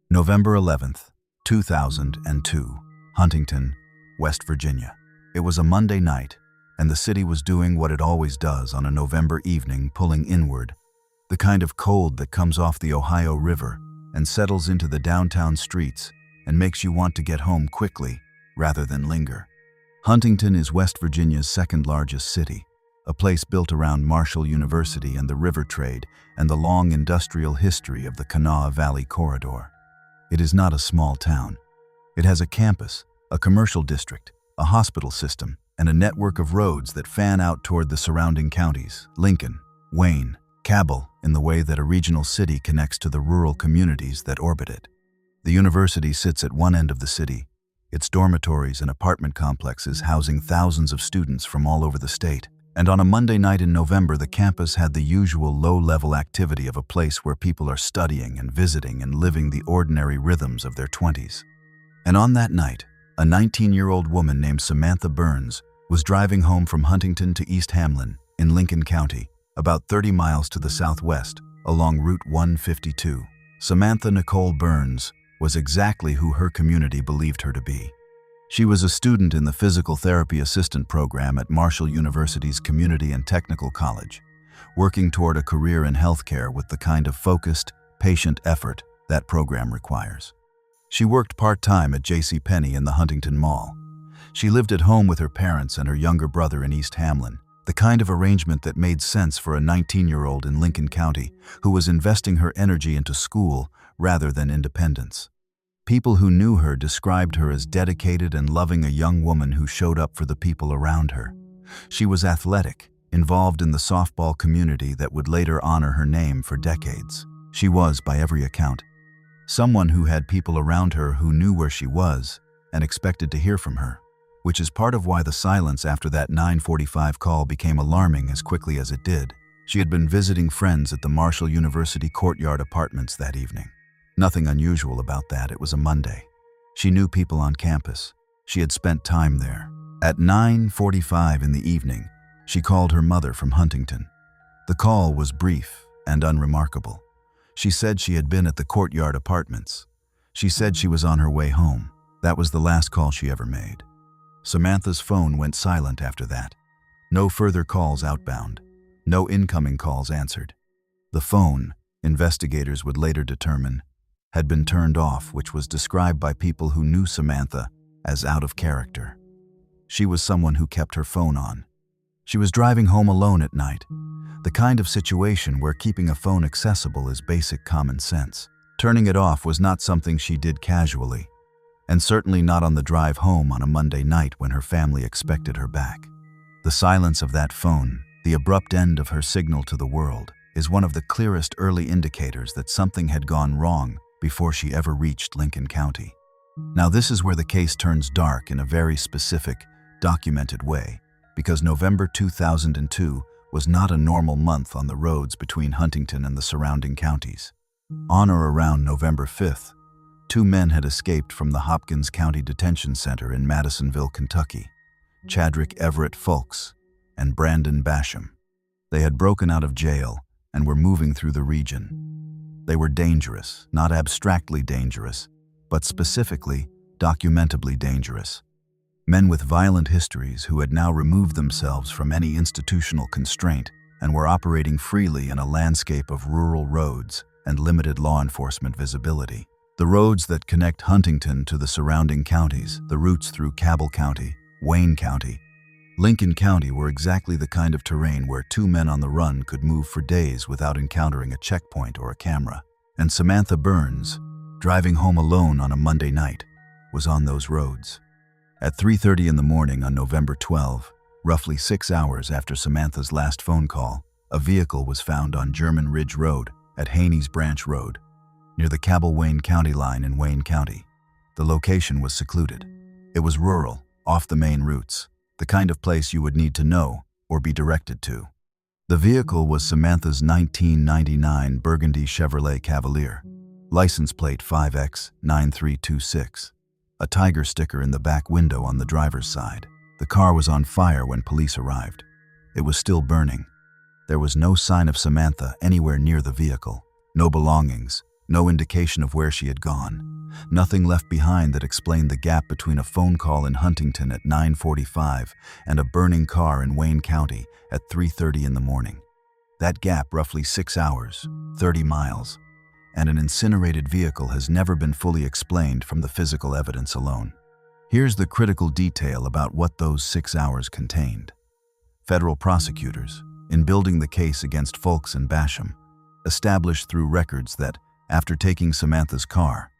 November 11th, 2002, Huntington, West Virginia. It was a Monday night, and the city was doing what it always does on a November evening, pulling inward, the kind of cold that comes off the Ohio River and settles into the downtown streets and makes you want to get home quickly rather than linger. Huntington is West Virginia's second largest city, a place built around Marshall University and the river trade and the long industrial history of the Kanawha Valley corridor. It is not a small town. It has a campus, a commercial district, a hospital system, and a network of roads that fan out toward the surrounding counties, Lincoln, Wayne, Cabell, in the way that a regional city connects to the rural communities that orbit it. The university sits at one end of the city, its dormitories and apartment complexes housing thousands of students from all over the state. And on a Monday night in November, the campus had the usual low-level activity of a place where people are studying and visiting and living the ordinary rhythms of their 20s. And on that night, a 19-year-old woman named Samantha Burns was driving home from Huntington to East Hamlin in Lincoln County, about 30 miles to the southwest, along Route 152. Samantha Nicole Burns was exactly who her community believed her to be. She was a student in the physical therapy assistant program at Marshall University's Community and Technical College, working toward a career in healthcare with the kind of focused, patient effort that program requires. She worked part-time at JCPenney in the Huntington Mall. She lived at home with her parents and her younger brother in East Hamlin, the kind of arrangement that made sense for a 19-year-old in Lincoln County who was investing her energy into school rather than independence. People who knew her described her as dedicated and loving, a young woman who showed up for the people around her. She was athletic, involved in the softball community that would later honor her name for decades. She was, by every account, someone who had people around her who knew where she was and expected to hear from her, which is part of why the silence after that 9:45 call became alarming as quickly as it did. She had been visiting friends at the Marshall University Courtyard Apartments that evening. Nothing unusual about that. It was a Monday. She knew people on campus. She had spent time there. At 9:45 in the evening, she called her mother from Huntington. The call was brief and unremarkable. She said she had been at the Courtyard Apartments. She said she was on her way home. That was the last call she ever made. Samantha's phone went silent after that. No further calls outbound. No incoming calls answered. The phone, investigators would later determine, had been turned off, which was described by people who knew Samantha as out of character. She was someone who kept her phone on. She was driving home alone at night, the kind of situation where keeping a phone accessible is basic common sense. Turning it off was not something she did casually, and certainly not on the drive home on a Monday night when her family expected her back. The silence of that phone, the abrupt end of her signal to the world, is one of the clearest early indicators that something had gone wrong before she ever reached Lincoln County. Now this is where the case turns dark in a very specific, documented way, because November 2002 was not a normal month on the roads between Huntington and the surrounding counties. On or around November 5th, 2 men had escaped from the Hopkins County Detention Center in Madisonville, Kentucky, Chadrick Everett Fulks and Branden Basham. They had broken out of jail and were moving through the region. They were dangerous, not abstractly dangerous, but specifically, documentably dangerous. Men with violent histories who had now removed themselves from any institutional constraint and were operating freely in a landscape of rural roads and limited law enforcement visibility. The roads that connect Huntington to the surrounding counties, the routes through Cabell County, Wayne County, Lincoln County were exactly the kind of terrain where 2 men on the run could move for days without encountering a checkpoint or a camera. And Samantha Burns, driving home alone on a Monday night, was on those roads. At 3:30 in the morning on November 12, roughly 6 hours after Samantha's last phone call, a vehicle was found on German Ridge Road at Haney's Branch Road, near the Cabell-Wayne County line in Wayne County. The location was secluded. It was rural, off the main routes, the kind of place you would need to know or be directed to. The vehicle was Samantha's 1999 Burgundy Chevrolet Cavalier, license plate 5X9326, a tiger sticker in the back window on the driver's side. The car was on fire when police arrived. It was still burning. There was no sign of Samantha anywhere near the vehicle, no belongings, no indication of where she had gone. Nothing left behind that explained the gap between a phone call in Huntington at 9:45 and a burning car in Wayne County at 3:30 in the morning. That gap, roughly 6 hours, 30 miles, and an incinerated vehicle has never been fully explained from the physical evidence alone. Here's the critical detail about what those 6 hours contained. Federal prosecutors, in building the case against Fulks and Basham, established through records that, after taking Samantha's car,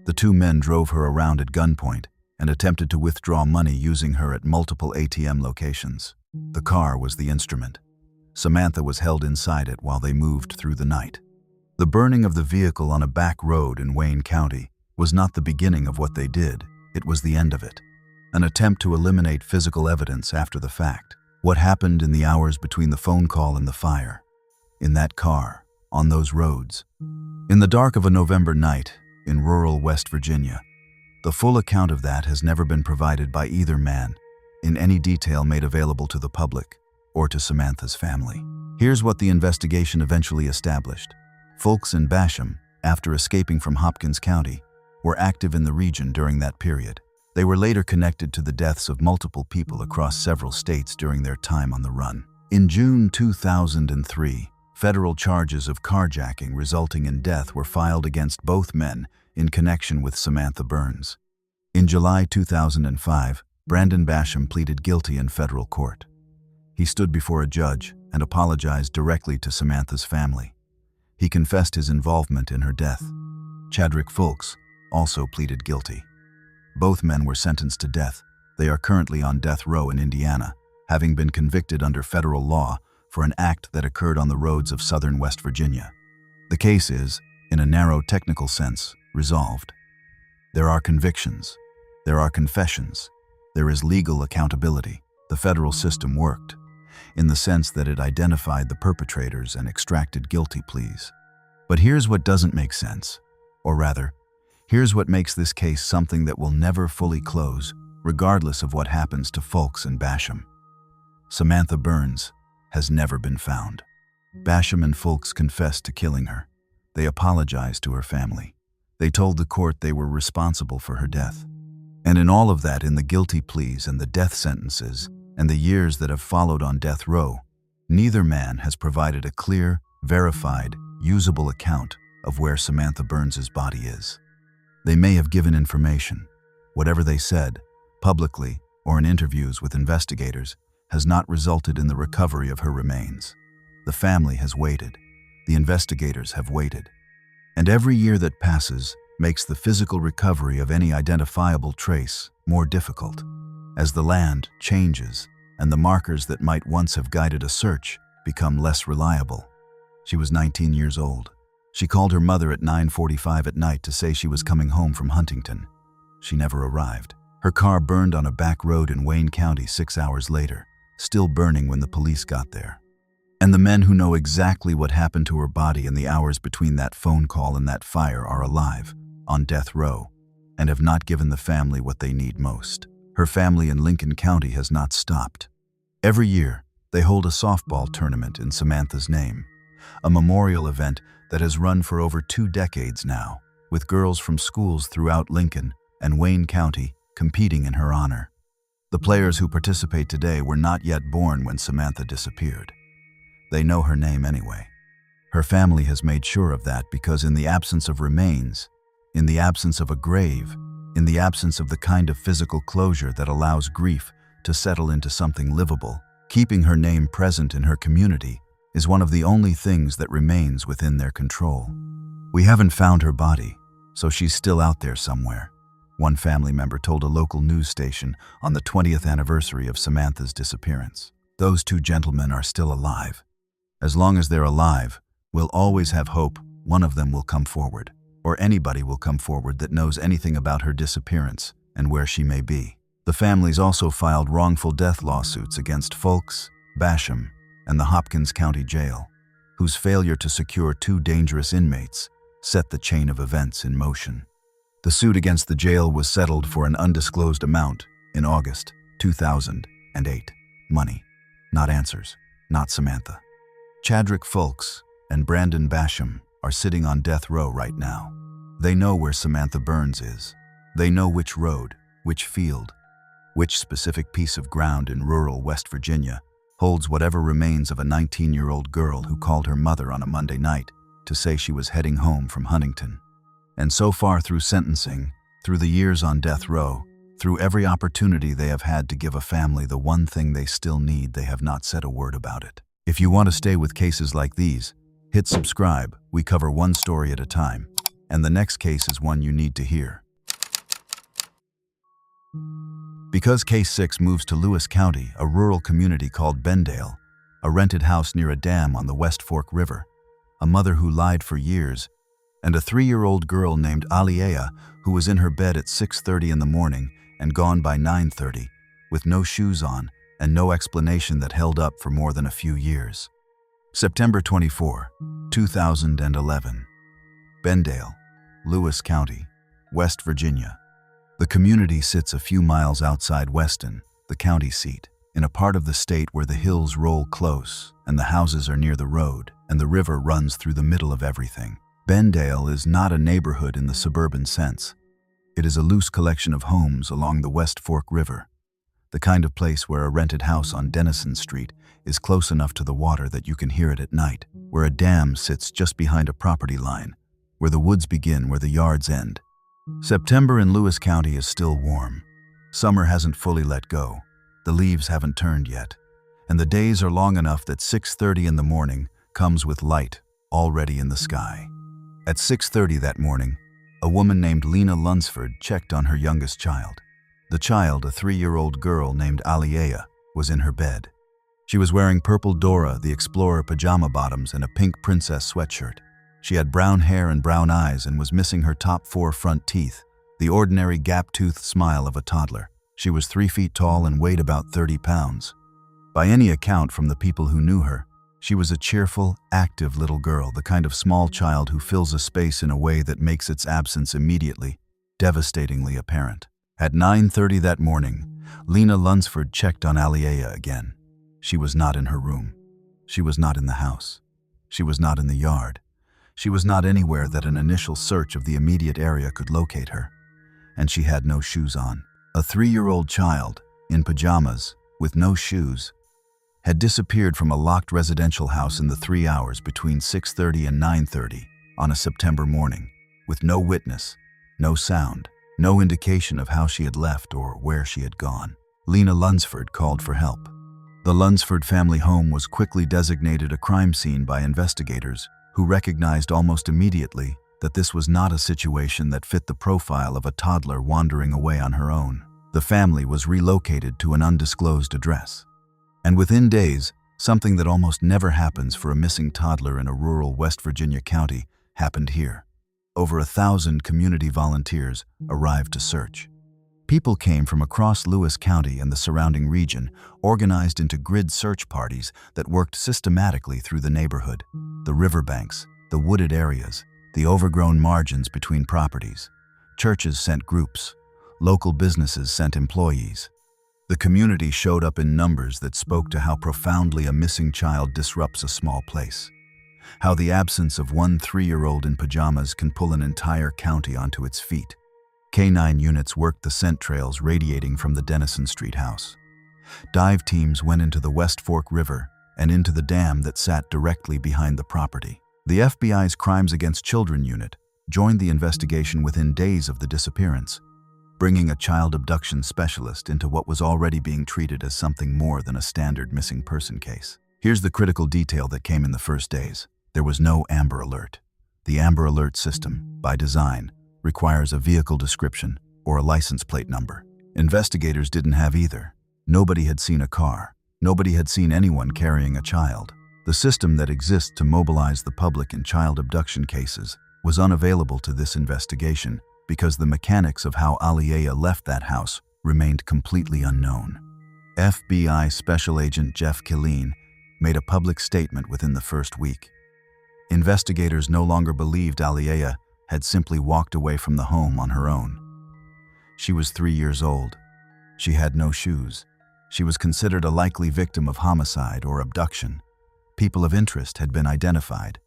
the 2 men drove her around at gunpoint and attempted to withdraw money using her at multiple ATM locations. The car was the instrument. Samantha was held inside it while they moved through the night. The burning of the vehicle on a back road in Wayne County was not the beginning of what they did, it was the end of it. An attempt to eliminate physical evidence after the fact. What happened in the hours between the phone call and the fire? In that car, on those roads. In the dark of a November night, in rural West Virginia. The full account of that has never been provided by either man, in any detail made available to the public or to Samantha's family. Here's what the investigation eventually established. Fulks and Basham, after escaping from Hopkins County, were active in the region during that period. They were later connected to the deaths of multiple people across several states during their time on the run. In June 2003, federal charges of carjacking resulting in death were filed against both men in connection with Samantha Burns. In July 2005, Branden Basham pleaded guilty in federal court. He stood before a judge and apologized directly to Samantha's family. He confessed his involvement in her death. Chadrick Fulks also pleaded guilty. Both men were sentenced to death. They are currently on death row in Indiana, having been convicted under federal law for an act that occurred on the roads of southern West Virginia. The case is, in a narrow technical sense, resolved. There are convictions. There are confessions. There is legal accountability. The federal system worked, in the sense that it identified the perpetrators and extracted guilty pleas. But here's what doesn't make sense. Or rather, here's what makes this case something that will never fully close, regardless of what happens to Fulks and Basham. Samantha Burns has never been found. Basham and Fulks confessed to killing her. They apologized to her family. They told the court they were responsible for her death. And in all of that, in the guilty pleas and the death sentences, and the years that have followed on death row, neither man has provided a clear, verified, usable account of where Samantha Burns's body is. They may have given information. Whatever they said, publicly or in interviews with investigators, has not resulted in the recovery of her remains. The family has waited. The investigators have waited. And every year that passes makes the physical recovery of any identifiable trace more difficult, as the land changes and the markers that might once have guided a search become less reliable. She was 19 years old. She called her mother at 9:45 at night to say she was coming home from Huntington. She never arrived. Her car burned on a back road in Wayne County 6 hours later, still burning when the police got there. And the men who know exactly what happened to her body in the hours between that phone call and that fire are alive, on death row, and have not given the family what they need most. Her family in Lincoln County has not stopped. Every year, they hold a softball tournament in Samantha's name, a memorial event that has run for over 2 decades now, with girls from schools throughout Lincoln and Wayne County competing in her honor. The players who participate today were not yet born when Samantha disappeared. They know her name anyway. Her family has made sure of that because in the absence of remains, in the absence of a grave, in the absence of the kind of physical closure that allows grief to settle into something livable, keeping her name present in her community is one of the only things that remains within their control. We haven't found her body, so she's still out there somewhere, one family member told a local news station on the 20th anniversary of Samantha's disappearance. Those 2 gentlemen are still alive. As long as they're alive, we'll always have hope one of them will come forward, or anybody will come forward that knows anything about her disappearance and where she may be. The families also filed wrongful death lawsuits against Fulks, Basham, and the Hopkins County Jail, whose failure to secure 2 dangerous inmates set the chain of events in motion. The suit against the jail was settled for an undisclosed amount in August 2008. Money, not answers, not Samantha. Chadrick Fulks and Branden Basham are sitting on death row right now. They know where Samantha Burns is. They know which road, which field, which specific piece of ground in rural West Virginia holds whatever remains of a 19-year-old girl who called her mother on a Monday night to say she was heading home from Huntington. And so far through sentencing, through the years on death row, through every opportunity they have had to give a family the one thing they still need, they have not said a word about it. If you want to stay with cases like these, hit subscribe. We cover one story at a time, and the next case is one you need to hear. Because Case 6 moves to Lewis County, a rural community called Bendale, a rented house near a dam on the West Fork River, a mother who lied for years, and a 3-year-old girl named Aliayah who was in her bed at 6:30 in the morning and gone by 9:30, with no shoes on and no explanation that held up for more than a few years. September 24, 2011. Bendale, Lewis County, West Virginia. The community sits a few miles outside Weston, the county seat, in a part of the state where the hills roll close and the houses are near the road and the river runs through the middle of everything. Bendale is not a neighborhood in the suburban sense. It is a loose collection of homes along the West Fork River, the kind of place where a rented house on Denison Street is close enough to the water that you can hear it at night, where a dam sits just behind a property line, where the woods begin where the yards end. September in Lewis County is still warm. Summer hasn't fully let go. The leaves haven't turned yet, and the days are long enough that 6:30 in the morning comes with light already in the sky. At 6:30 that morning, a woman named Aliayah Lunsford checked on her youngest child. The child, a 3-year-old girl named Aliayah, was in her bed. She was wearing purple Dora the Explorer pajama bottoms and a pink princess sweatshirt. She had brown hair and brown eyes and was missing her top 4 front teeth, the ordinary gap-toothed smile of a toddler. She was 3 feet tall and weighed about 30 pounds. By any account from the people who knew her, she was a cheerful, active little girl, the kind of small child who fills a space in a way that makes its absence immediately, devastatingly apparent. At 9:30 that morning, Aliayah Lunsford checked on Aliayah again. She was not in her room. She was not in the house. She was not in the yard. She was not anywhere that an initial search of the immediate area could locate her. And she had no shoes on. A 3-year-old child, in pajamas, with no shoes, had disappeared from a locked residential house in the 3 hours between 6:30 and 9:30 on a September morning, with no witness, no sound, no indication of how she had left or where she had gone. Aliayah Lunsford called for help. The Lunsford family home was quickly designated a crime scene by investigators, who recognized almost immediately that this was not a situation that fit the profile of a toddler wandering away on her own. The family was relocated to an undisclosed address. And within days, Something that almost never happens for a missing toddler in a rural West Virginia county happened here. Over 1,000 community volunteers arrived to search. People came from across Lewis County and the surrounding region, organized into grid search parties that worked systematically through the neighborhood, the riverbanks, the wooded areas, the overgrown margins between properties. Churches sent groups. Local businesses sent employees. The community showed up in numbers that spoke to how profoundly a missing child disrupts a small place. How the absence of one 3-year-old in pajamas can pull an entire county onto its feet. K-9 units worked the scent trails radiating from the Denison Street house. Dive teams went into the West Fork River and into the dam that sat directly behind the property. The FBI's Crimes Against Children unit joined the investigation within days of the disappearance, bringing a child abduction specialist into what was already being treated as something more than a standard missing person case. Here's the critical detail that came in the first days. There was no Amber Alert. The Amber Alert system, by design, requires a vehicle description or a license plate number. Investigators didn't have either. Nobody had seen a car. Nobody had seen anyone carrying a child. The system that exists to mobilize the public in child abduction cases was unavailable to this investigation because the mechanics of how Aliayah left that house remained completely unknown. FBI Special Agent Jeff Killeen made a public statement within the first week. Investigators no longer believed Aliayah had simply walked away from the home on her own. She was 3 years old. She had no shoes. She was considered a likely victim of homicide or abduction. People of interest had been identified.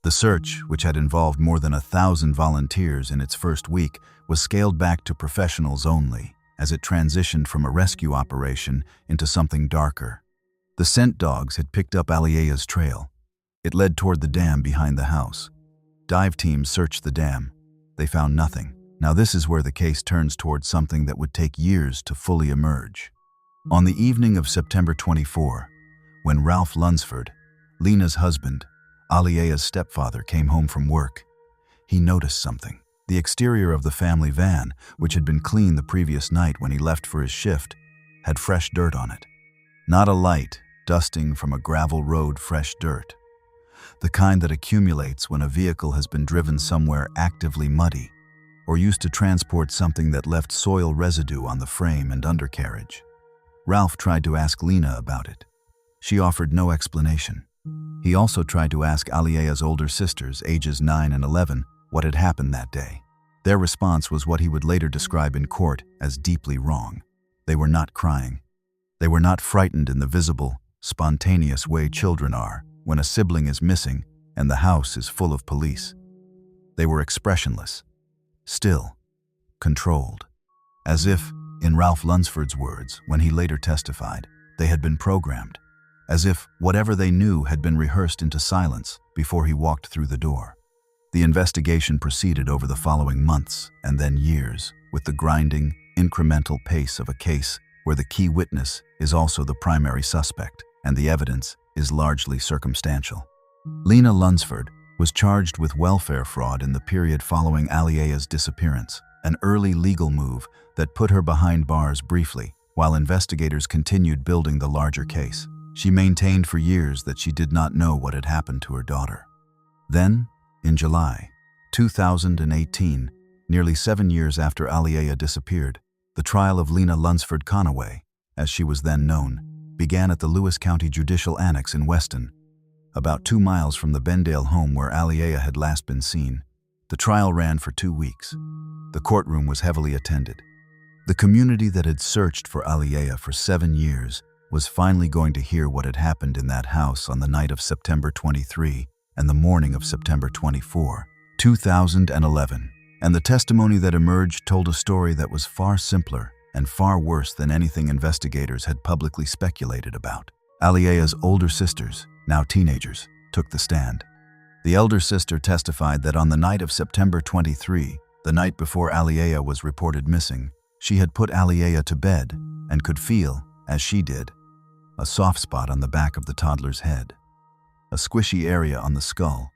The search, which had involved more than 1,000 volunteers in its first week, was scaled back to professionals only, as it transitioned from a rescue operation into something darker. The scent dogs had picked up Aliayah's trail. It led toward the dam behind the house. Dive teams searched the dam. They found nothing. Now this is where the case turns towards something that would take years to fully emerge. On the evening of September 24, when Ralph Lunsford, Lena's husband, Aliayah's stepfather, came home from work, he noticed something. The exterior of the family van, which had been cleaned the previous night when he left for his shift, had fresh dirt on it. Not a light, dusting from a gravel road fresh dirt. The kind that accumulates when a vehicle has been driven somewhere actively muddy, or used to transport something that left soil residue on the frame and undercarriage. Ralph tried to ask Lena about it. She offered no explanation. He also tried to ask Aliayah's older sisters, ages 9 and 11, what had happened that day. Their response was what he would later describe in court as deeply wrong. They were not crying. They were not frightened in the visible, spontaneous way children are when a sibling is missing and the house is full of police. They were expressionless, still, controlled, as if, in Ralph Lunsford's words when he later testified, they had been programmed, as if whatever they knew had been rehearsed into silence before he walked through the door. The investigation proceeded over the following months and then years with the grinding, incremental pace of a case where the key witness is also the primary suspect and the evidence is largely circumstantial. Lena Lunsford was charged with welfare fraud in the period following Aliayah's disappearance, an early legal move that put her behind bars briefly while investigators continued building the larger case. She maintained for years that she did not know what had happened to her daughter. Then, in July 2018, nearly 7 years after Aliayah disappeared, the trial of Lena Lunsford Kanawha, as she was then known, began at the Lewis County Judicial Annex in Weston, about 2 miles from the Bendale home where Aliayah had last been seen. The trial ran for 2 weeks. The courtroom was heavily attended. The community that had searched for Aliayah for 7 years was finally going to hear what had happened in that house on the night of September 23 and the morning of September 24, 2011. And the testimony that emerged told a story that was far simpler and far worse than anything investigators had publicly speculated about. Aliayah's older sisters, now teenagers, took the stand. The elder sister testified that on the night of September 23, the night before Aliayah was reported missing, she had put Aliayah to bed and could feel, as she did, a soft spot on the back of the toddler's head, a squishy area on the skull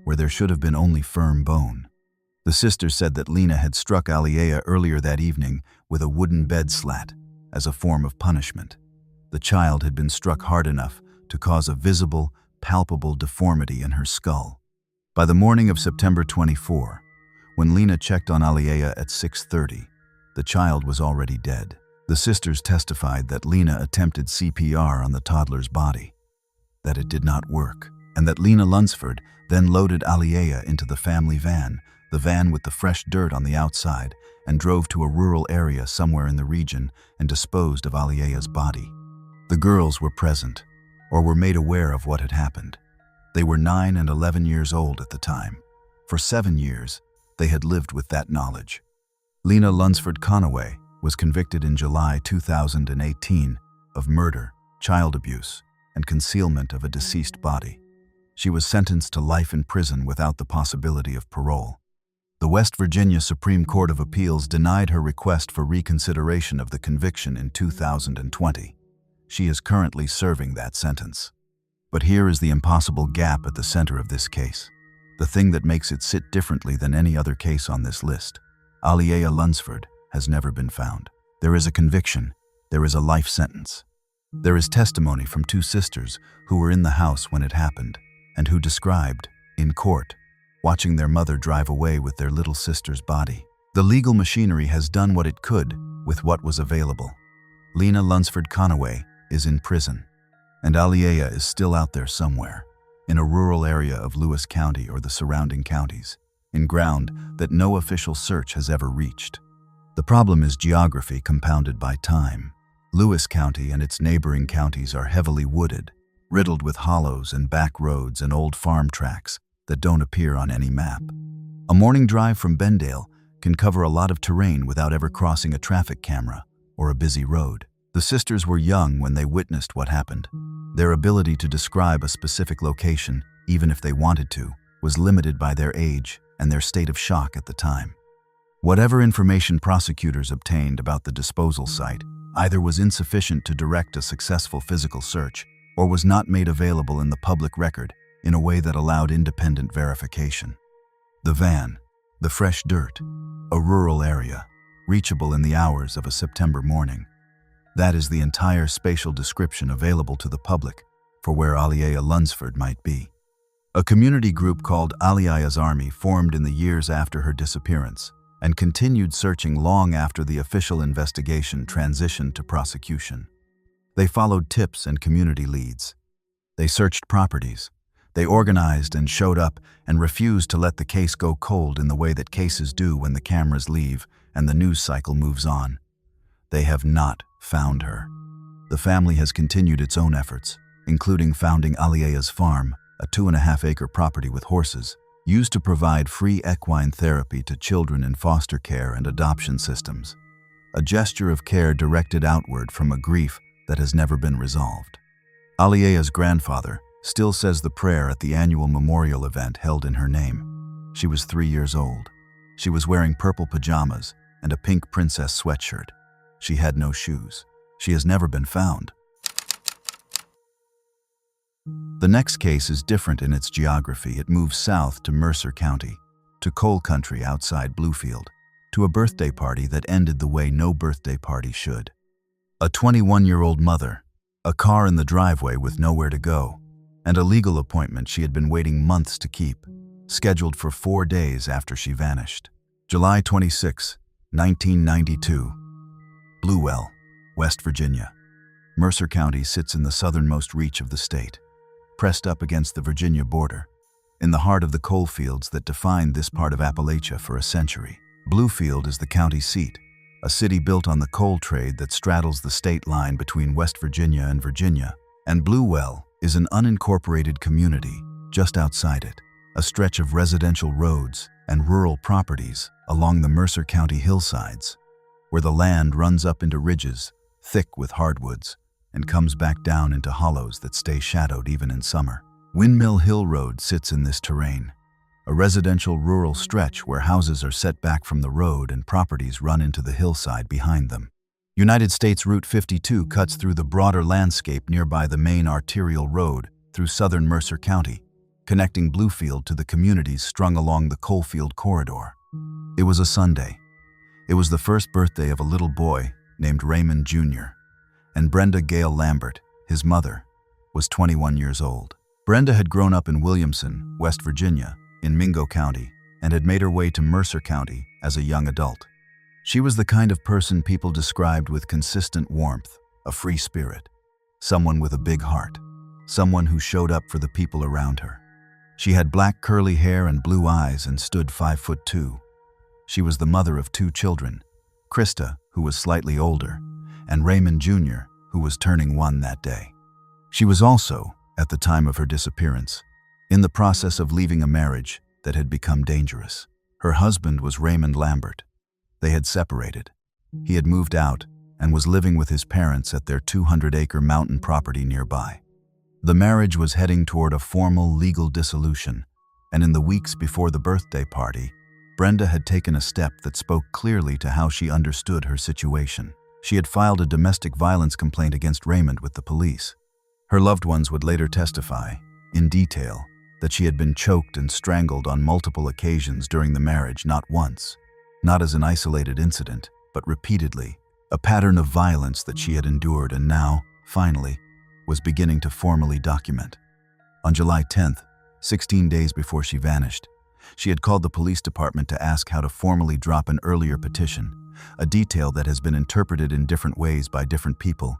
where there should have been only firm bone. The sister said that Lena had struck Aliayah earlier that evening with a wooden bed slat as a form of punishment. The child had been struck hard enough to cause a visible, palpable deformity in her skull. By the morning of September 24, when Lena checked on Aliayah at 6:30, the child was already dead. The sisters testified that Lena attempted CPR on the toddler's body, that it did not work, and that Lena Lunsford then loaded Aliayah into the family van, the van with the fresh dirt on the outside, and drove to a rural area somewhere in the region and disposed of Aliayah's body. The girls were present, or were made aware of what had happened. They were 9 and 11 years old at the time. For 7 years, they had lived with that knowledge. Lena Lunsford Kanawha was convicted in July 2018 of murder, child abuse, and concealment of a deceased body. She was sentenced to life in prison without the possibility of parole. The West Virginia Supreme Court of Appeals denied her request for reconsideration of the conviction in 2020. She is currently serving that sentence. But here is the impossible gap at the center of this case, the thing that makes it sit differently than any other case on this list. Aliayah Lunsford has never been found. There is a conviction. There is a life sentence. There is testimony from 2 sisters who were in the house when it happened and who described, in court, watching their mother drive away with their little sister's body. The legal machinery has done what it could with what was available. Lena Lunsford Kanawha is in prison, and Aliayah is still out there somewhere, in a rural area of Lewis County or the surrounding counties, in ground that no official search has ever reached. The problem is geography compounded by time. Lewis County and its neighboring counties are heavily wooded, riddled with hollows and back roads and old farm tracks that don't appear on any map. A morning drive from Bendale can cover a lot of terrain without ever crossing a traffic camera or a busy road. The sisters were young when they witnessed what happened. Their ability to describe a specific location, even if they wanted to, was limited by their age and their state of shock at the time. Whatever information prosecutors obtained about the disposal site either was insufficient to direct a successful physical search or was not made available in the public record in a way that allowed independent verification. The van, the fresh dirt, a rural area, reachable in the hours of a September morning. That is the entire spatial description available to the public for where Aliayah Lunsford might be. A community group called Aliayah's Army formed in the years after her disappearance and continued searching long after the official investigation transitioned to prosecution. They followed tips and community leads. They searched properties. They organized and showed up and refused to let the case go cold in the way that cases do when the cameras leave and the news cycle moves on. They have not found her. The family has continued its own efforts, including founding Aliayah's Farm, a 2.5-acre property with horses, used to provide free equine therapy to children in foster care and adoption systems, a gesture of care directed outward from a grief that has never been resolved. Aliayah's grandfather still says the prayer at the annual memorial event held in her name. She was 3 years old. She was wearing purple pajamas and a pink princess sweatshirt. She had no shoes. She has never been found. The next case is different in its geography. It moves south to Mercer County, to coal country outside Bluefield, to a birthday party that ended the way no birthday party should. A 21-year-old mother, a car in the driveway with nowhere to go, and a legal appointment she had been waiting months to keep, scheduled for 4 days after she vanished. July 26, 1992. Bluewell, West Virginia. Mercer County sits in the southernmost reach of the state, pressed up against the Virginia border, in the heart of the coal fields that defined this part of Appalachia for a century. Bluefield is the county seat, a city built on the coal trade that straddles the state line between West Virginia, and Bluewell is an unincorporated community just outside it, a stretch of residential roads and rural properties along the Mercer County hillsides, where the land runs up into ridges thick with hardwoods and comes back down into hollows that stay shadowed even in summer. Windmill Hill Road sits in this terrain, a residential rural stretch where houses are set back from the road and properties run into the hillside behind them. United States Route 52 cuts through the broader landscape nearby the main arterial road through southern Mercer County, connecting Bluefield to the communities strung along the coalfield corridor. It was a Sunday. It was the first birthday of a little boy named Raymond Jr., and Brenda Gale Lambert, his mother, was 21 years old. Brenda had grown up in Williamson, West Virginia, in Mingo County, and had made her way to Mercer County as a young adult. She was the kind of person people described with consistent warmth, a free spirit, someone with a big heart, someone who showed up for the people around her. She had black curly hair and blue eyes and stood 5'2". She was the mother of 2 children, Krista, who was slightly older, and Raymond Jr., who was turning 1 that day. She was also, at the time of her disappearance, in the process of leaving a marriage that had become dangerous. Her husband was Raymond Lambert. They had separated. He had moved out and was living with his parents at their 200-acre mountain property nearby. The marriage was heading toward a formal legal dissolution, and in the weeks before the birthday party, Brenda had taken a step that spoke clearly to how she understood her situation. She had filed a domestic violence complaint against Raymond with the police. Her loved ones would later testify, in detail, that she had been choked and strangled on multiple occasions during the marriage, not once, not as an isolated incident, but repeatedly, a pattern of violence that she had endured and now, finally, was beginning to formally document. On July 10th, 16 days before she vanished, she had called the police department to ask how to formally drop an earlier petition, a detail that has been interpreted in different ways by different people,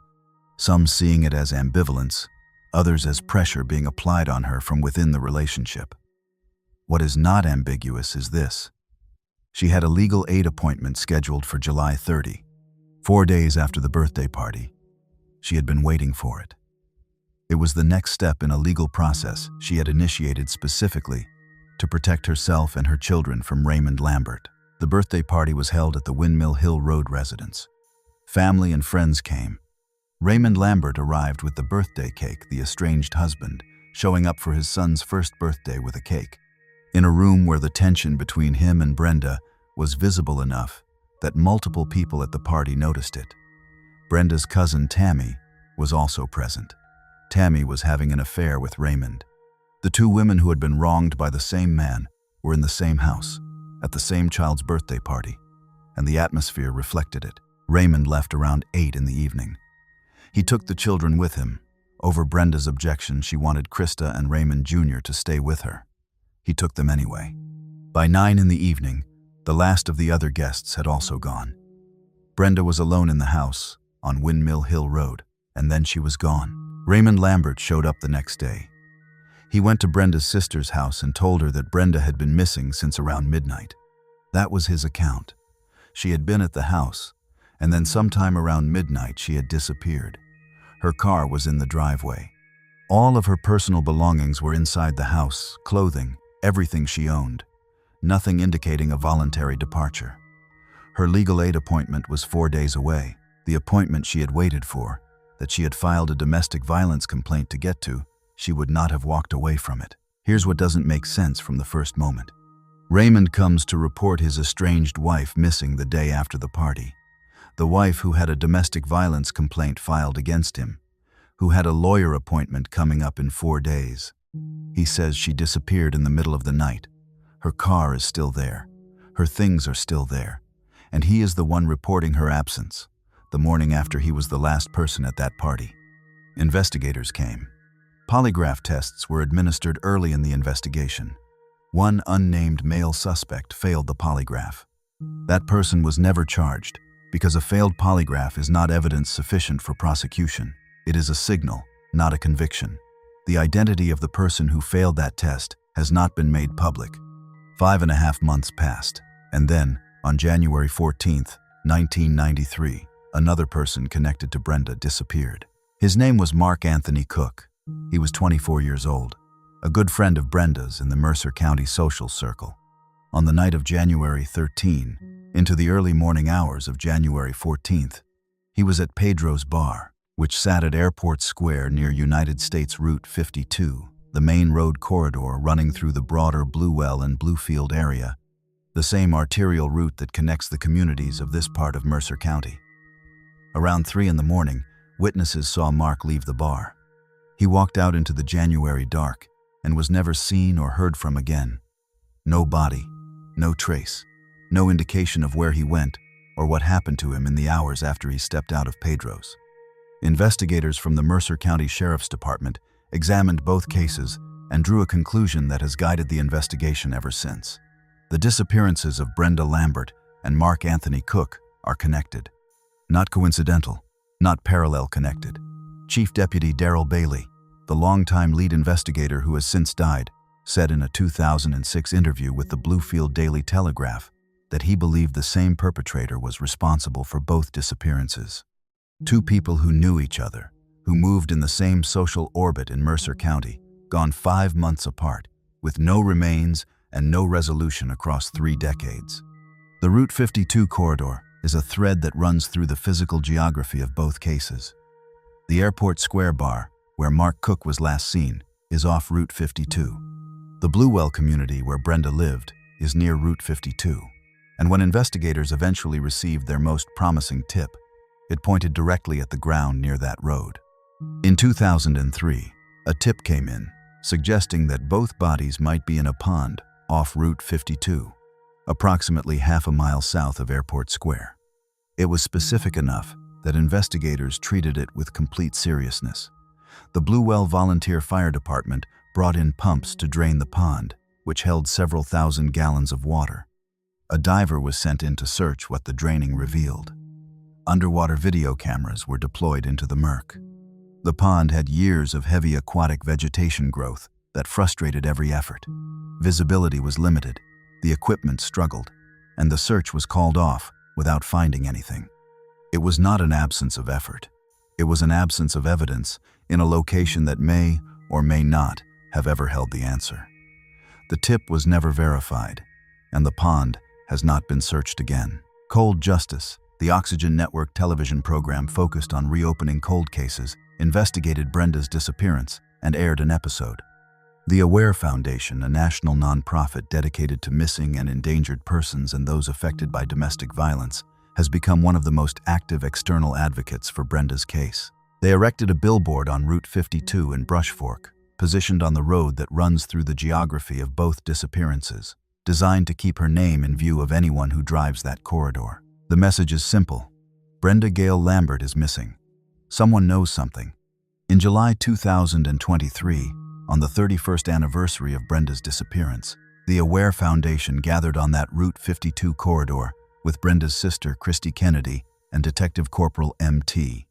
some seeing it as ambivalence, others as pressure being applied on her from within the relationship. What is not ambiguous is this. She had a legal aid appointment scheduled for July 30, 4 days after the birthday party. She had been waiting for it. It was the next step in a legal process she had initiated specifically to protect herself and her children from Raymond Lambert. The birthday party was held at the Windmill Hill Road residence. Family and friends came. Raymond Lambert arrived with the birthday cake, the estranged husband, showing up for his son's first birthday with a cake, in a room where the tension between him and Brenda was visible enough that multiple people at the party noticed it. Brenda's cousin Tammy was also present. Tammy was having an affair with Raymond. The 2 women who had been wronged by the same man were in the same house, at the same child's birthday party, and the atmosphere reflected it. Raymond left around 8 in the evening. He took the children with him. Over Brenda's objection, she wanted Krista and Raymond Jr. to stay with her. He took them anyway. By 9 in the evening, the last of the other guests had also gone. Brenda was alone in the house on Windmill Hill Road, and then she was gone. Raymond Lambert showed up the next day. He went to Brenda's sister's house and told her that Brenda had been missing since around midnight. That was his account. She had been at the house, and then sometime around midnight she had disappeared. Her car was in the driveway. All of her personal belongings were inside the house, clothing, everything she owned, nothing indicating a voluntary departure. Her legal aid appointment was 4 days away, the appointment she had waited for, that she had filed a domestic violence complaint to get to. She would not have walked away from it. Here's what doesn't make sense from the first moment. Raymond comes to report his estranged wife missing the day after the party. The wife who had a domestic violence complaint filed against him, who had a lawyer appointment coming up in 4 days. He says she disappeared in the middle of the night. Her car is still there. Her things are still there. And he is the one reporting her absence, the morning after he was the last person at that party. Investigators came. Polygraph tests were administered early in the investigation. One unnamed male suspect failed the polygraph. That person was never charged, because a failed polygraph is not evidence sufficient for prosecution. It is a signal, not a conviction. The identity of the person who failed that test has not been made public. 5.5 months passed, and then, on January 14th, 1993, another person connected to Brenda disappeared. His name was Mark Anthony Cook. He was 24 years old, a good friend of Brenda's in the Mercer County social circle. On the night of January 13, into the early morning hours of January 14th, he was at Pedro's Bar, which sat at Airport Square near United States Route 52, the main road corridor running through the broader Bluewell and Bluefield area, the same arterial route that connects the communities of this part of Mercer County. Around 3 in the morning, witnesses saw Mark leave the bar. He walked out into the January dark and was never seen or heard from again. No body, no trace, no indication of where he went or what happened to him in the hours after he stepped out of Pedro's. Investigators from the Mercer County Sheriff's Department examined both cases, and drew a conclusion that has guided the investigation ever since. The disappearances of Brenda Lambert and Mark Anthony Cook are connected. Not coincidental, not parallel connected. Chief Deputy Darrell Bailey, the longtime lead investigator who has since died, said in a 2006 interview with the Bluefield Daily Telegraph that he believed the same perpetrator was responsible for both disappearances. Two people who knew each other, who moved in the same social orbit in Mercer County, gone 5 months apart, with no remains and no resolution across 3 decades. The Route 52 corridor is a thread that runs through the physical geography of both cases. The Airport Square bar, where Mark Cook was last seen, is off Route 52. The Bluewell community where Brenda lived is near Route 52, and when investigators eventually received their most promising tip, it pointed directly at the ground near that road. In 2003, a tip came in, suggesting that both bodies might be in a pond off Route 52, approximately half a mile south of Airport Square. It was specific enough that investigators treated it with complete seriousness. The Bluewell Volunteer Fire Department brought in pumps to drain the pond, which held several thousand gallons of water. A diver was sent in to search what the draining revealed. Underwater video cameras were deployed into the murk. The pond had years of heavy aquatic vegetation growth that frustrated every effort. Visibility was limited, the equipment struggled, and the search was called off without finding anything. It was not an absence of effort. It was an absence of evidence in a location that may or may not have ever held the answer. The tip was never verified, and the pond has not been searched again. Cold Justice, the Oxygen Network television program focused on reopening cold cases, investigated Brenda's disappearance and aired an episode. The Aware Foundation, a national nonprofit dedicated to missing and endangered persons and those affected by domestic violence, has become one of the most active external advocates for Brenda's case. They erected a billboard on Route 52 in Brush Fork, positioned on the road that runs through the geography of both disappearances, designed to keep her name in view of anyone who drives that corridor. The message is simple. Brenda Gail Lambert is missing. Someone knows something. In July 2023, on the 31st anniversary of Brenda's disappearance, the Aware Foundation gathered on that Route 52 corridor with Brenda's sister, Christy Kennedy, and Detective Corporal M.T.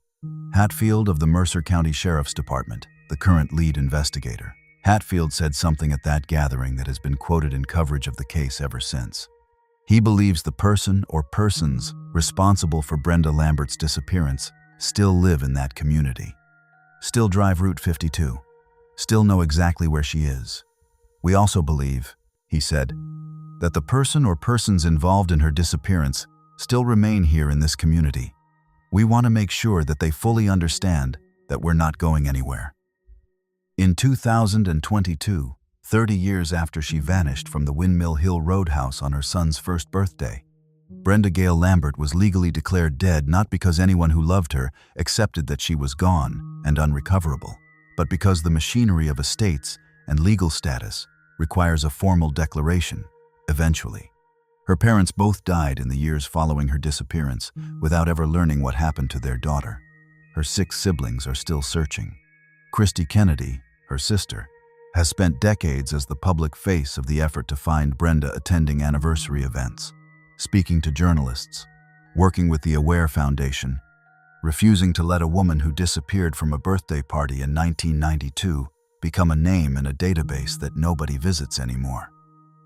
Hatfield of the Mercer County Sheriff's Department, the current lead investigator. Hatfield said something at that gathering that has been quoted in coverage of the case ever since. He believes the person or persons responsible for Brenda Lambert's disappearance still live in that community, still drive Route 52, still know exactly where she is. We also believe, he said, that the person or persons involved in her disappearance still remain here in this community. We want to make sure that they fully understand that we're not going anywhere. In 2022, 30 years after she vanished from the Windmill Hill Roadhouse on her son's first birthday, Brenda Gail Lambert was legally declared dead not because anyone who loved her accepted that she was gone and unrecoverable, but because the machinery of estates and legal status requires a formal declaration, eventually. Her parents both died in the years following her disappearance without ever learning what happened to their daughter. Her 6 siblings are still searching. Christy Kennedy, her sister, has spent decades as the public face of the effort to find Brenda attending anniversary events, speaking to journalists, working with the Aware Foundation, refusing to let a woman who disappeared from a birthday party in 1992 become a name in a database that nobody visits anymore.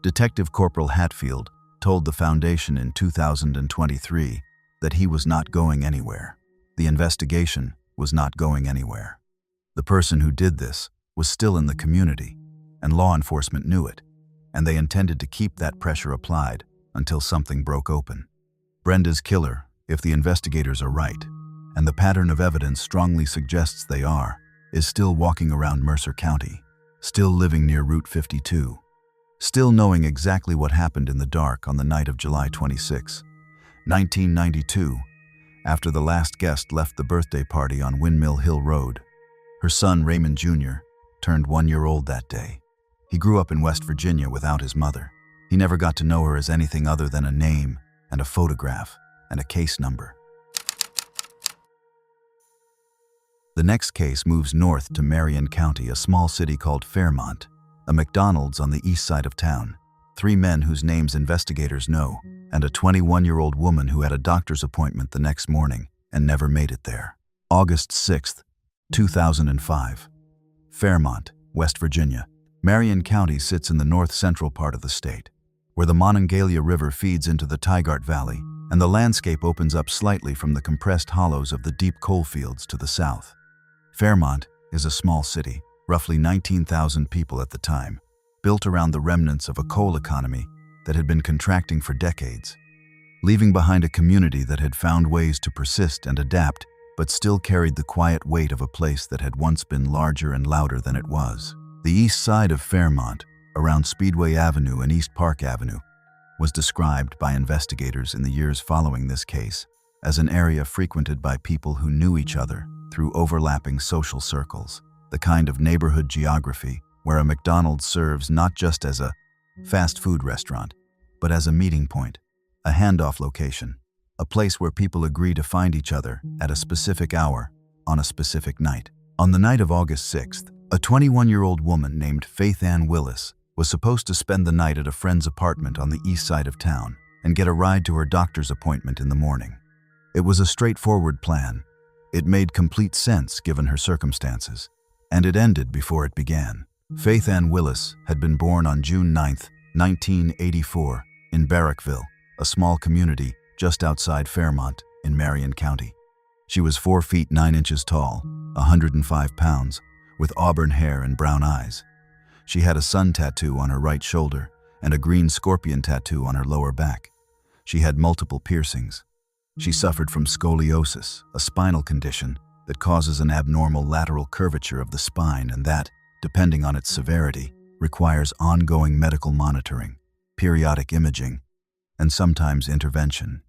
Detective Corporal Hatfield told the foundation in 2023 that he was not going anywhere. The investigation was not going anywhere. The person who did this was still in the community, and law enforcement knew it, and they intended to keep that pressure applied until something broke open. Brenda's killer, if the investigators are right, and the pattern of evidence strongly suggests they are, is still walking around Mercer County, still living near Route 52, still knowing exactly what happened in the dark on the night of July 26, 1992, after the last guest left the birthday party on Windmill Hill Road. Her son, Raymond Jr., turned 1-year-old that day. He grew up in West Virginia without his mother. He never got to know her as anything other than a name and a photograph and a case number. The next case moves north to Marion County, a small city called Fairmont, a McDonald's on the east side of town. 3 men whose names investigators know, and a 21-year-old woman who had a doctor's appointment the next morning and never made it there. August 6, 2005. Fairmont, West Virginia. Marion County sits in the north-central part of the state, where the Monongalia River feeds into the Tygart Valley, and the landscape opens up slightly from the compressed hollows of the deep coal fields to the south. Fairmont is a small city, roughly 19,000 people at the time, built around the remnants of a coal economy that had been contracting for decades, leaving behind a community that had found ways to persist and adapt, but still carried the quiet weight of a place that had once been larger and louder than it was. The east side of Fairmont, around Speedway Avenue and East Park Avenue, was described by investigators in the years following this case as an area frequented by people who knew each other through overlapping social circles, the kind of neighborhood geography where a McDonald's serves not just as a fast food restaurant, but as a meeting point, a handoff location, a place where people agree to find each other at a specific hour on a specific night. On the night of August 6th, a 21-year-old woman named FaithAnn Willis was supposed to spend the night at a friend's apartment on the east side of town and get a ride to her doctor's appointment in the morning. It was a straightforward plan. It made complete sense given her circumstances, and it ended before it began. FaithAnn Willis had been born on June 9, 1984, in Barrackville, a small community just outside Fairmont in Marion County. She was 4 feet 9 inches tall, 105 pounds, with auburn hair and brown eyes. She had a sun tattoo on her right shoulder and a green scorpion tattoo on her lower back. She had multiple piercings. She suffered from scoliosis, a spinal condition that causes an abnormal lateral curvature of the spine and that, depending on its severity, requires ongoing medical monitoring, periodic imaging, and sometimes intervention.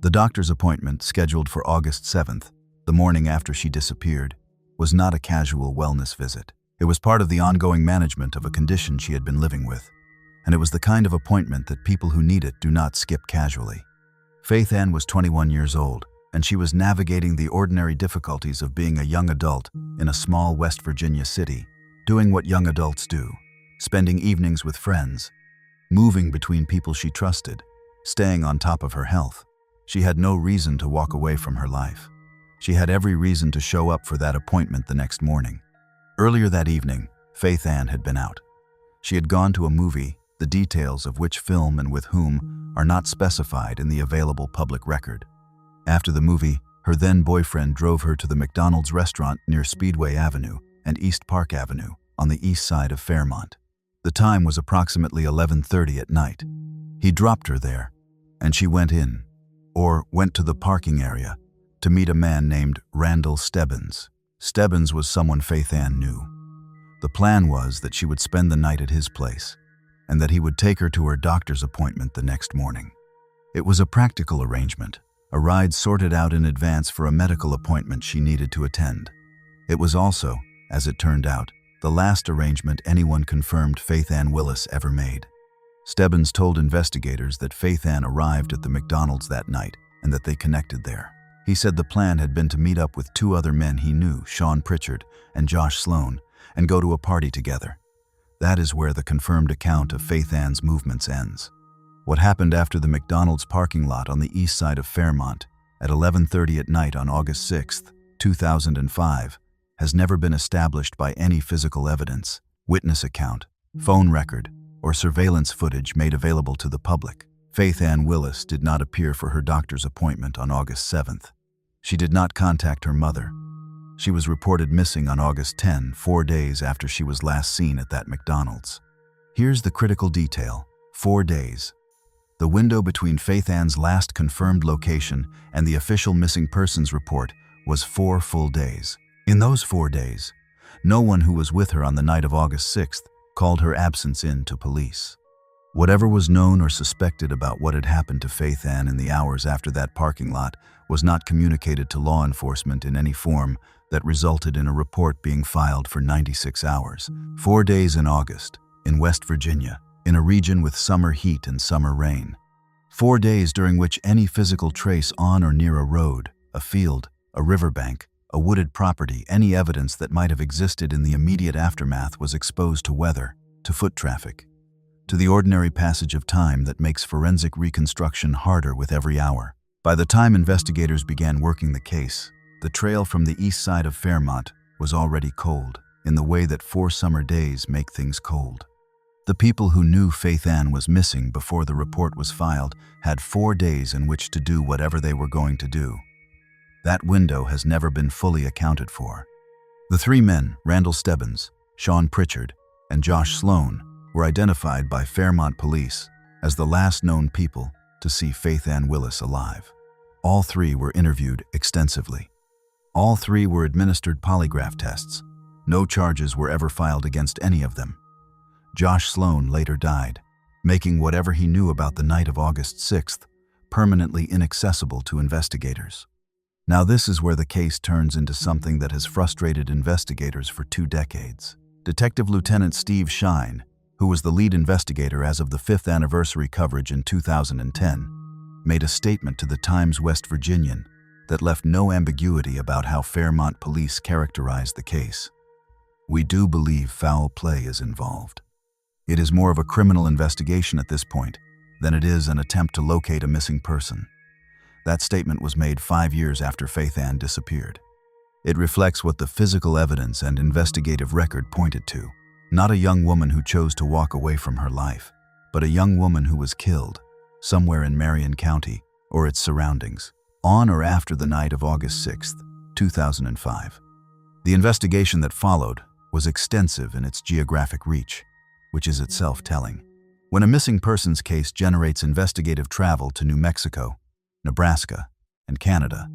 The doctor's appointment, scheduled for August 7th, the morning after she disappeared, was not a casual wellness visit. It was part of the ongoing management of a condition she had been living with, and it was the kind of appointment that people who need it do not skip casually. FaithAnn was 21 years old, and she was navigating the ordinary difficulties of being a young adult in a small West Virginia city, doing what young adults do, spending evenings with friends, moving between people she trusted, staying on top of her health. She had no reason to walk away from her life. She had every reason to show up for that appointment the next morning. Earlier that evening, FaithAnn had been out. She had gone to a movie, the details of which film and with whom are not specified in the available public record. After the movie, her then-boyfriend drove her to the McDonald's restaurant near Speedway Avenue and East Park Avenue on the east side of Fairmont. The time was approximately 11:30 at night. He dropped her there, and she went to the parking area to meet a man named Randall Stebbins. Stebbins was someone FaithAnn knew. The plan was that she would spend the night at his place, and that he would take her to her doctor's appointment the next morning. It was a practical arrangement, a ride sorted out in advance for a medical appointment she needed to attend. It was also, as it turned out, the last arrangement anyone confirmed FaithAnn Willis ever made. Stebbins told investigators that FaithAnn arrived at the McDonald's that night and that they connected there. He said the plan had been to meet up with 2 other men he knew, Sean Pritchard and Josh Sloan, and go to a party together. That is where the confirmed account of FaithAnn's movements ends. What happened after the McDonald's parking lot on the east side of Fairmont at 11:30 at night on August 6, 2005, has never been established by any physical evidence, witness account, phone record, or surveillance footage made available to the public. FaithAnn Willis did not appear for her doctor's appointment on August 7th. She did not contact her mother. She was reported missing on August 10, 4 days after she was last seen at that McDonald's. Here's the critical detail: 4 days. The window between FaithAnn's last confirmed location and the official missing persons report was 4 full days. In those 4 days, no one who was with her on the night of August 6th called her absence in to police. Whatever was known or suspected about what had happened to FaithAnn in the hours after that parking lot was not communicated to law enforcement in any form that resulted in a report being filed for 96 hours. 4 days in August, in West Virginia, in a region with summer heat and summer rain. 4 days during which any physical trace on or near a road, a field, a riverbank, a wooded property. Any evidence that might have existed in the immediate aftermath was exposed to weather, to foot traffic, to the ordinary passage of time that makes forensic reconstruction harder with every hour. By the time investigators began working the case, the trail from the east side of Fairmont was already cold, in the way that 4 summer days make things cold. The people who knew FaithAnn was missing before the report was filed had 4 days in which to do whatever they were going to do. That window has never been fully accounted for. The 3 men, Randall Stebbins, Sean Pritchard, and Josh Sloan, were identified by Fairmont police as the last known people to see FaithAnn Willis alive. All 3 were interviewed extensively. All 3 were administered polygraph tests. No charges were ever filed against any of them. Josh Sloan later died, making whatever he knew about the night of August 6th permanently inaccessible to investigators. Now this is where the case turns into something that has frustrated investigators for 2 decades. Detective Lieutenant Steve Shine, who was the lead investigator as of the 5th anniversary coverage in 2010, made a statement to the Times West Virginian that left no ambiguity about how Fairmont police characterized the case. "We do believe foul play is involved. It is more of a criminal investigation at this point than it is an attempt to locate a missing person." That statement was made 5 years after FaithAnn disappeared. It reflects what the physical evidence and investigative record pointed to. Not a young woman who chose to walk away from her life, but a young woman who was killed somewhere in Marion County or its surroundings, on or after the night of August 6th, 2005. The investigation that followed was extensive in its geographic reach, which is itself telling. When a missing persons case generates investigative travel to New Mexico, Nebraska, and Canada,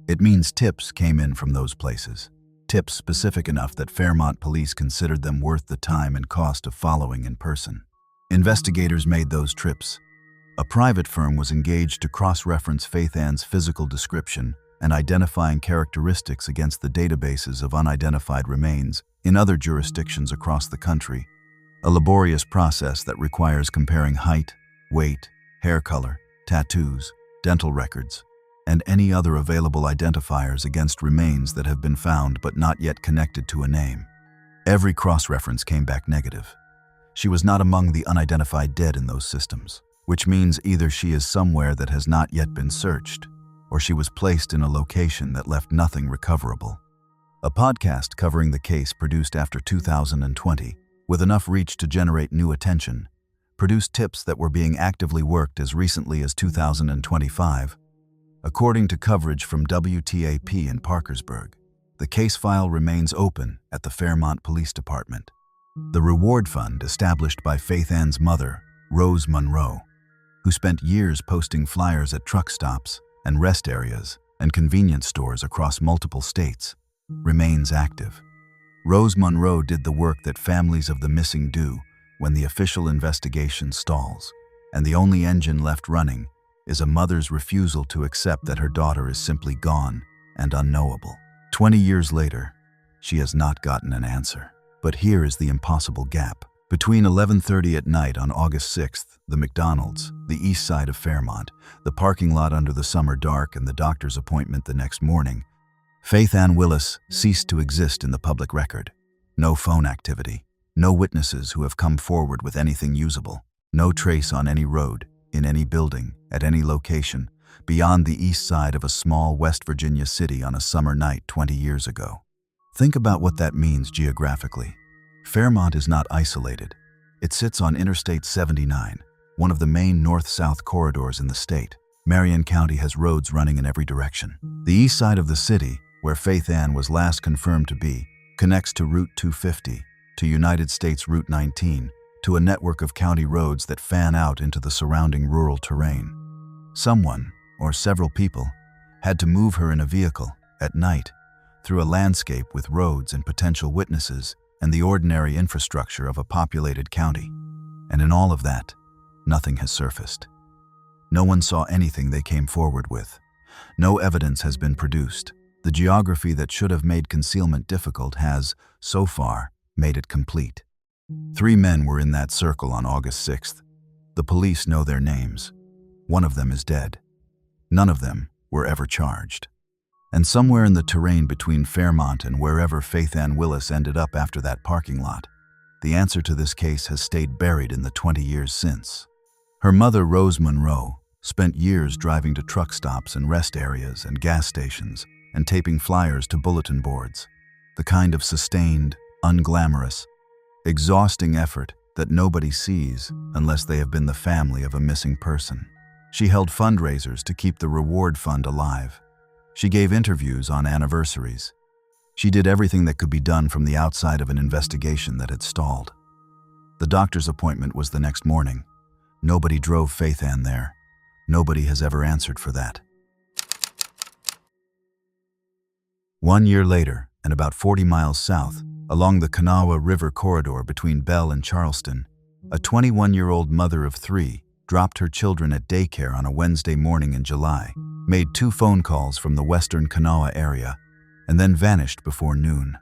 it means tips came in from those places. Tips specific enough that Fairmont police considered them worth the time and cost of following in person. Investigators made those trips. A private firm was engaged to cross-reference FaithAnn's physical description and identifying characteristics against the databases of unidentified remains in other jurisdictions across the country, a laborious process that requires comparing height, weight, hair color, tattoos, dental records, and any other available identifiers against remains that have been found but not yet connected to a name. Every cross-reference came back negative. She was not among the unidentified dead in those systems, which means either she is somewhere that has not yet been searched, or she was placed in a location that left nothing recoverable. A podcast covering the case produced after 2020, with enough reach to generate new attention, produced tips that were being actively worked as recently as 2025. According to coverage from WTAP in Parkersburg, the case file remains open at the Fairmont Police Department. The reward fund established by FaithAnn's mother, Rose Monroe, who spent years posting flyers at truck stops and rest areas and convenience stores across multiple states, remains active. Rose Monroe did the work that families of the missing do when the official investigation stalls, and the only engine left running is a mother's refusal to accept that her daughter is simply gone and unknowable. 20 years later, she has not gotten an answer. But here is the impossible gap. Between 11:30 at night on August 6th, the McDonald's, the east side of Fairmont, the parking lot under the summer dark, and the doctor's appointment the next morning, FaithAnn Willis ceased to exist in the public record. No phone activity, no witnesses who have come forward with anything usable, no trace on any road, in any building, at any location, beyond the east side of a small West Virginia city on a summer night 20 years ago. Think about what that means geographically. Fairmont is not isolated. It sits on Interstate 79, one of the main north-south corridors in the state. Marion County has roads running in every direction. The east side of the city, where FaithAnn was last confirmed to be, connects to Route 250, to United States Route 19, to a network of county roads that fan out into the surrounding rural terrain. Someone, or several people, had to move her in a vehicle, at night, through a landscape with roads and potential witnesses and the ordinary infrastructure of a populated county. And in all of that, nothing has surfaced. No one saw anything they came forward with. No evidence has been produced. The geography that should have made concealment difficult has, so far, made it complete. 3 men were in that circle on August 6th. The police know their names. One of them is dead. None of them were ever charged. And somewhere in the terrain between Fairmont and wherever FaithAnn Willis ended up after that parking lot, the answer to this case has stayed buried in the 20 years since. Her mother, Rose Monroe, spent years driving to truck stops and rest areas and gas stations and taping flyers to bulletin boards, the kind of sustained, unglamorous, exhausting effort that nobody sees unless they have been the family of a missing person. She held fundraisers to keep the reward fund alive. She gave interviews on anniversaries. She did everything that could be done from the outside of an investigation that had stalled. The doctor's appointment was the next morning. Nobody drove FaithAnn there. Nobody has ever answered for that. 1 year later, and about 40 miles south, along the Kanawha River corridor between Bell and Charleston, a 21-year-old mother of 3 dropped her children at daycare on a Wednesday morning in July, made 2 phone calls from the western Kanawha area, and then vanished before noon.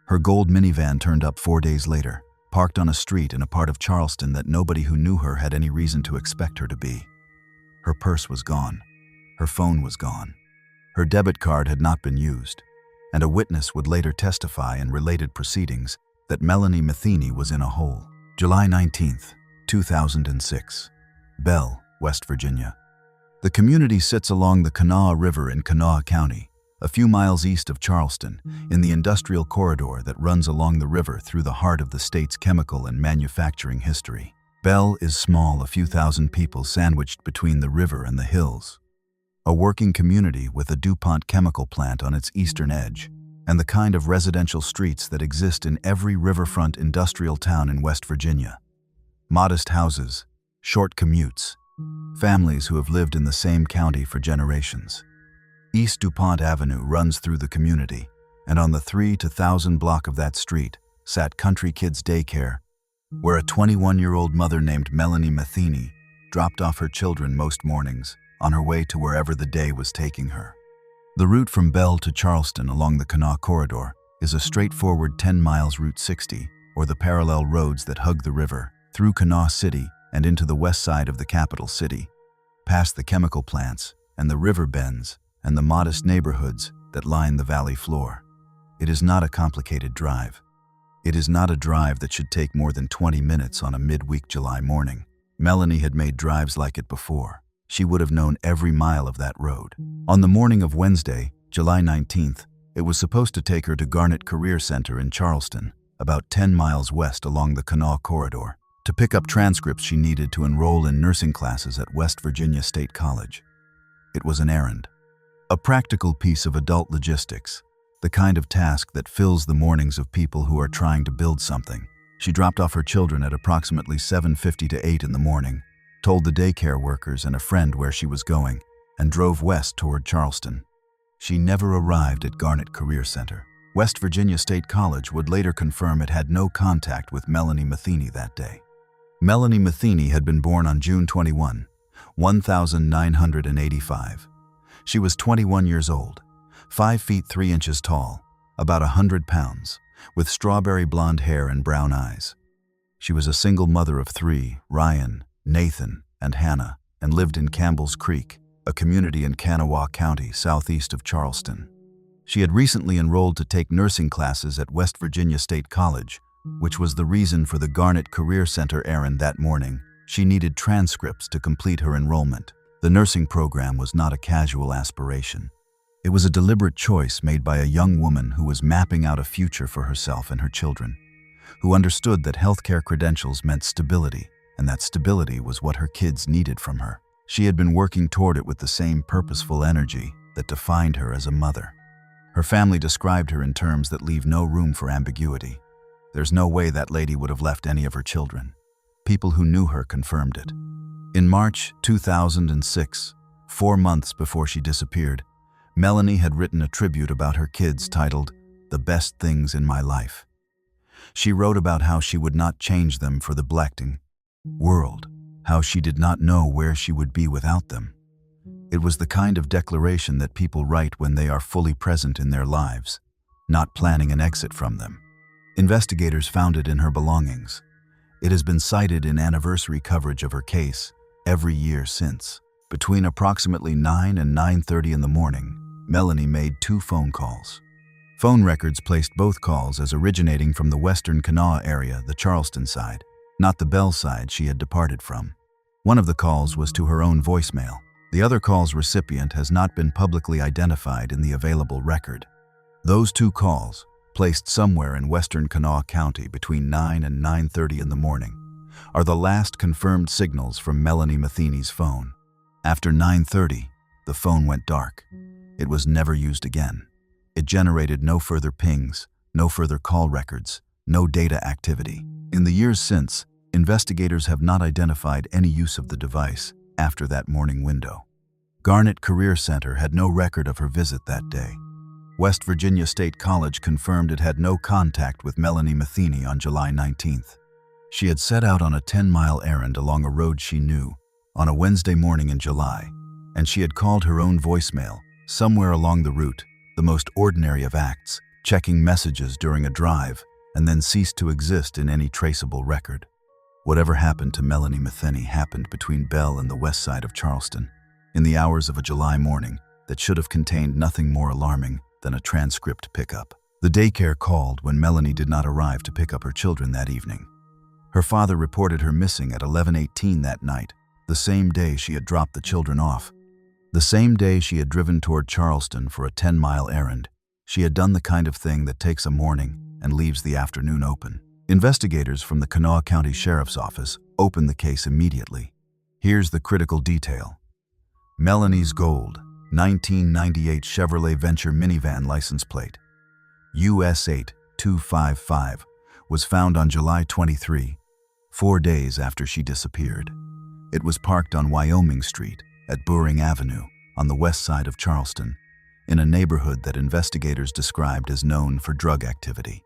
Her gold minivan turned up 4 days later, parked on a street in a part of Charleston that nobody who knew her had any reason to expect her to be. Her purse was gone. Her phone was gone. Her debit card had not been used, and a witness would later testify in related proceedings that Melanie Matheny was in a hole. July 19, 2006. Bell, West Virginia. The community sits along the Kanawha River in Kanawha County, a few miles east of Charleston, in the industrial corridor that runs along the river through the heart of the state's chemical and manufacturing history. Bell is small, a few thousand people sandwiched between the river and the hills. A working community with a DuPont chemical plant on its eastern edge, and the kind of residential streets that exist in every riverfront industrial town in West Virginia. Modest houses, short commutes, families who have lived in the same county for generations. East DuPont Avenue runs through the community, and on the 3 to 1,000 block of that street sat Country Kids Daycare, where a 21-year-old mother named Melanie Matheny dropped off her children most mornings on her way to wherever the day was taking her. The route from Bell to Charleston along the Kanawha corridor is a straightforward 10 miles Route 60, or the parallel roads that hug the river, through Kanawha City and into the west side of the capital city, past the chemical plants and the river bends and the modest neighborhoods that line the valley floor. It is not a complicated drive. It is not a drive that should take more than 20 minutes on a midweek July morning. Melanie had made drives like it before. She would have known every mile of that road. On the morning of Wednesday, July 19th, it was supposed to take her to Garnet Career Center in Charleston, about 10 miles west along the Kanawha corridor, to pick up transcripts she needed to enroll in nursing classes at West Virginia State College. It was an errand. A practical piece of adult logistics, the kind of task that fills the mornings of people who are trying to build something. She dropped off her children at approximately 7:50 to 8 in the morning, told the daycare workers and a friend where she was going, and drove west toward Charleston. She never arrived at Garnet Career Center. West Virginia State College would later confirm it had no contact with Melanie Matheny that day. Melanie Matheny had been born on June 21, 1985. She was 21 years old, 5 feet 3 inches tall, about 100 pounds, with strawberry blonde hair and brown eyes. She was a single mother of 3, Ryan, Nathan, and Hannah, and lived in Campbell's Creek, a community in Kanawha County, southeast of Charleston. She had recently enrolled to take nursing classes at West Virginia State College, which was the reason for the Garnet Career Center errand that morning. She needed transcripts to complete her enrollment. The nursing program was not a casual aspiration. It was a deliberate choice made by a young woman who was mapping out a future for herself and her children, who understood that healthcare credentials meant stability, and that stability was what her kids needed from her. She had been working toward it with the same purposeful energy that defined her as a mother. Her family described her in terms that leave no room for ambiguity. There's no way that lady would have left any of her children. People who knew her confirmed it. In March 2006, 4 months before she disappeared, Melanie had written a tribute about her kids titled, "The Best Things in My Life." She wrote about how she would not change them for the blecting world, how she did not know where she would be without them. It was the kind of declaration that people write when they are fully present in their lives, not planning an exit from them. Investigators found it in her belongings. It has been cited in anniversary coverage of her case every year since. Between approximately 9 and 9:30 in the morning, Melanie made 2 phone calls. Phone records placed both calls as originating from the western Kanawha area, the Charleston side, not the Bell side she had departed from. One of the calls was to her own voicemail. The other call's recipient has not been publicly identified in the available record. Those 2 calls, placed somewhere in western Kanawha County between 9 and 9:30 in the morning, are the last confirmed signals from Melanie Matheny's phone. After 9:30, the phone went dark. It was never used again. It generated no further pings, no further call records, no data activity. In the years since, investigators have not identified any use of the device after that morning window. Garnet Career Center had no record of her visit that day. West Virginia State College confirmed it had no contact with Melanie Matheny on July 19th. She had set out on a 10-mile errand along a road she knew on a Wednesday morning in July, and she had called her own voicemail somewhere along the route, the most ordinary of acts, checking messages during a drive, and then ceased to exist in any traceable record. Whatever happened to Melanie Matheny happened between Bell and the west side of Charleston, in the hours of a July morning that should have contained nothing more alarming than a transcript pickup. The daycare called when Melanie did not arrive to pick up her children that evening. Her father reported her missing at 11:18 that night, the same day she had dropped the children off. The same day she had driven toward Charleston for a 10-mile errand. She had done the kind of thing that takes a morning and leaves the afternoon open. Investigators from the Kanawha County Sheriff's Office opened the case immediately. Here's the critical detail. Melanie's gold 1998 Chevrolet Venture minivan license plate, US 8255, was found on July 23, 4 days after she disappeared. It was parked on Wyoming Street at Buring Avenue on the west side of Charleston, in a neighborhood that investigators described as known for drug activity.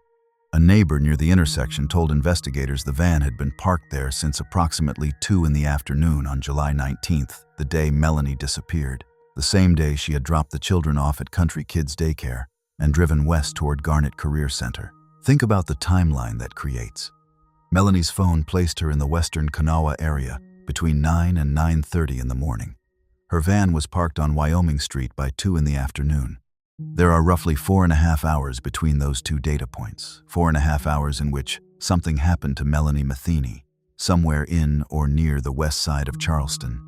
A neighbor near the intersection told investigators the van had been parked there since approximately 2 in the afternoon on July 19th, the day Melanie disappeared, the same day she had dropped the children off at Country Kids Daycare and driven west toward Garnet Career Center. Think about the timeline that creates. Melanie's phone placed her in the western Kanawha area between 9 and 9:30 in the morning. Her van was parked on Wyoming Street by 2 in the afternoon. There are roughly 4.5 hours between those 2 data points, 4.5 hours in which something happened to Melanie Matheny, somewhere in or near the west side of Charleston,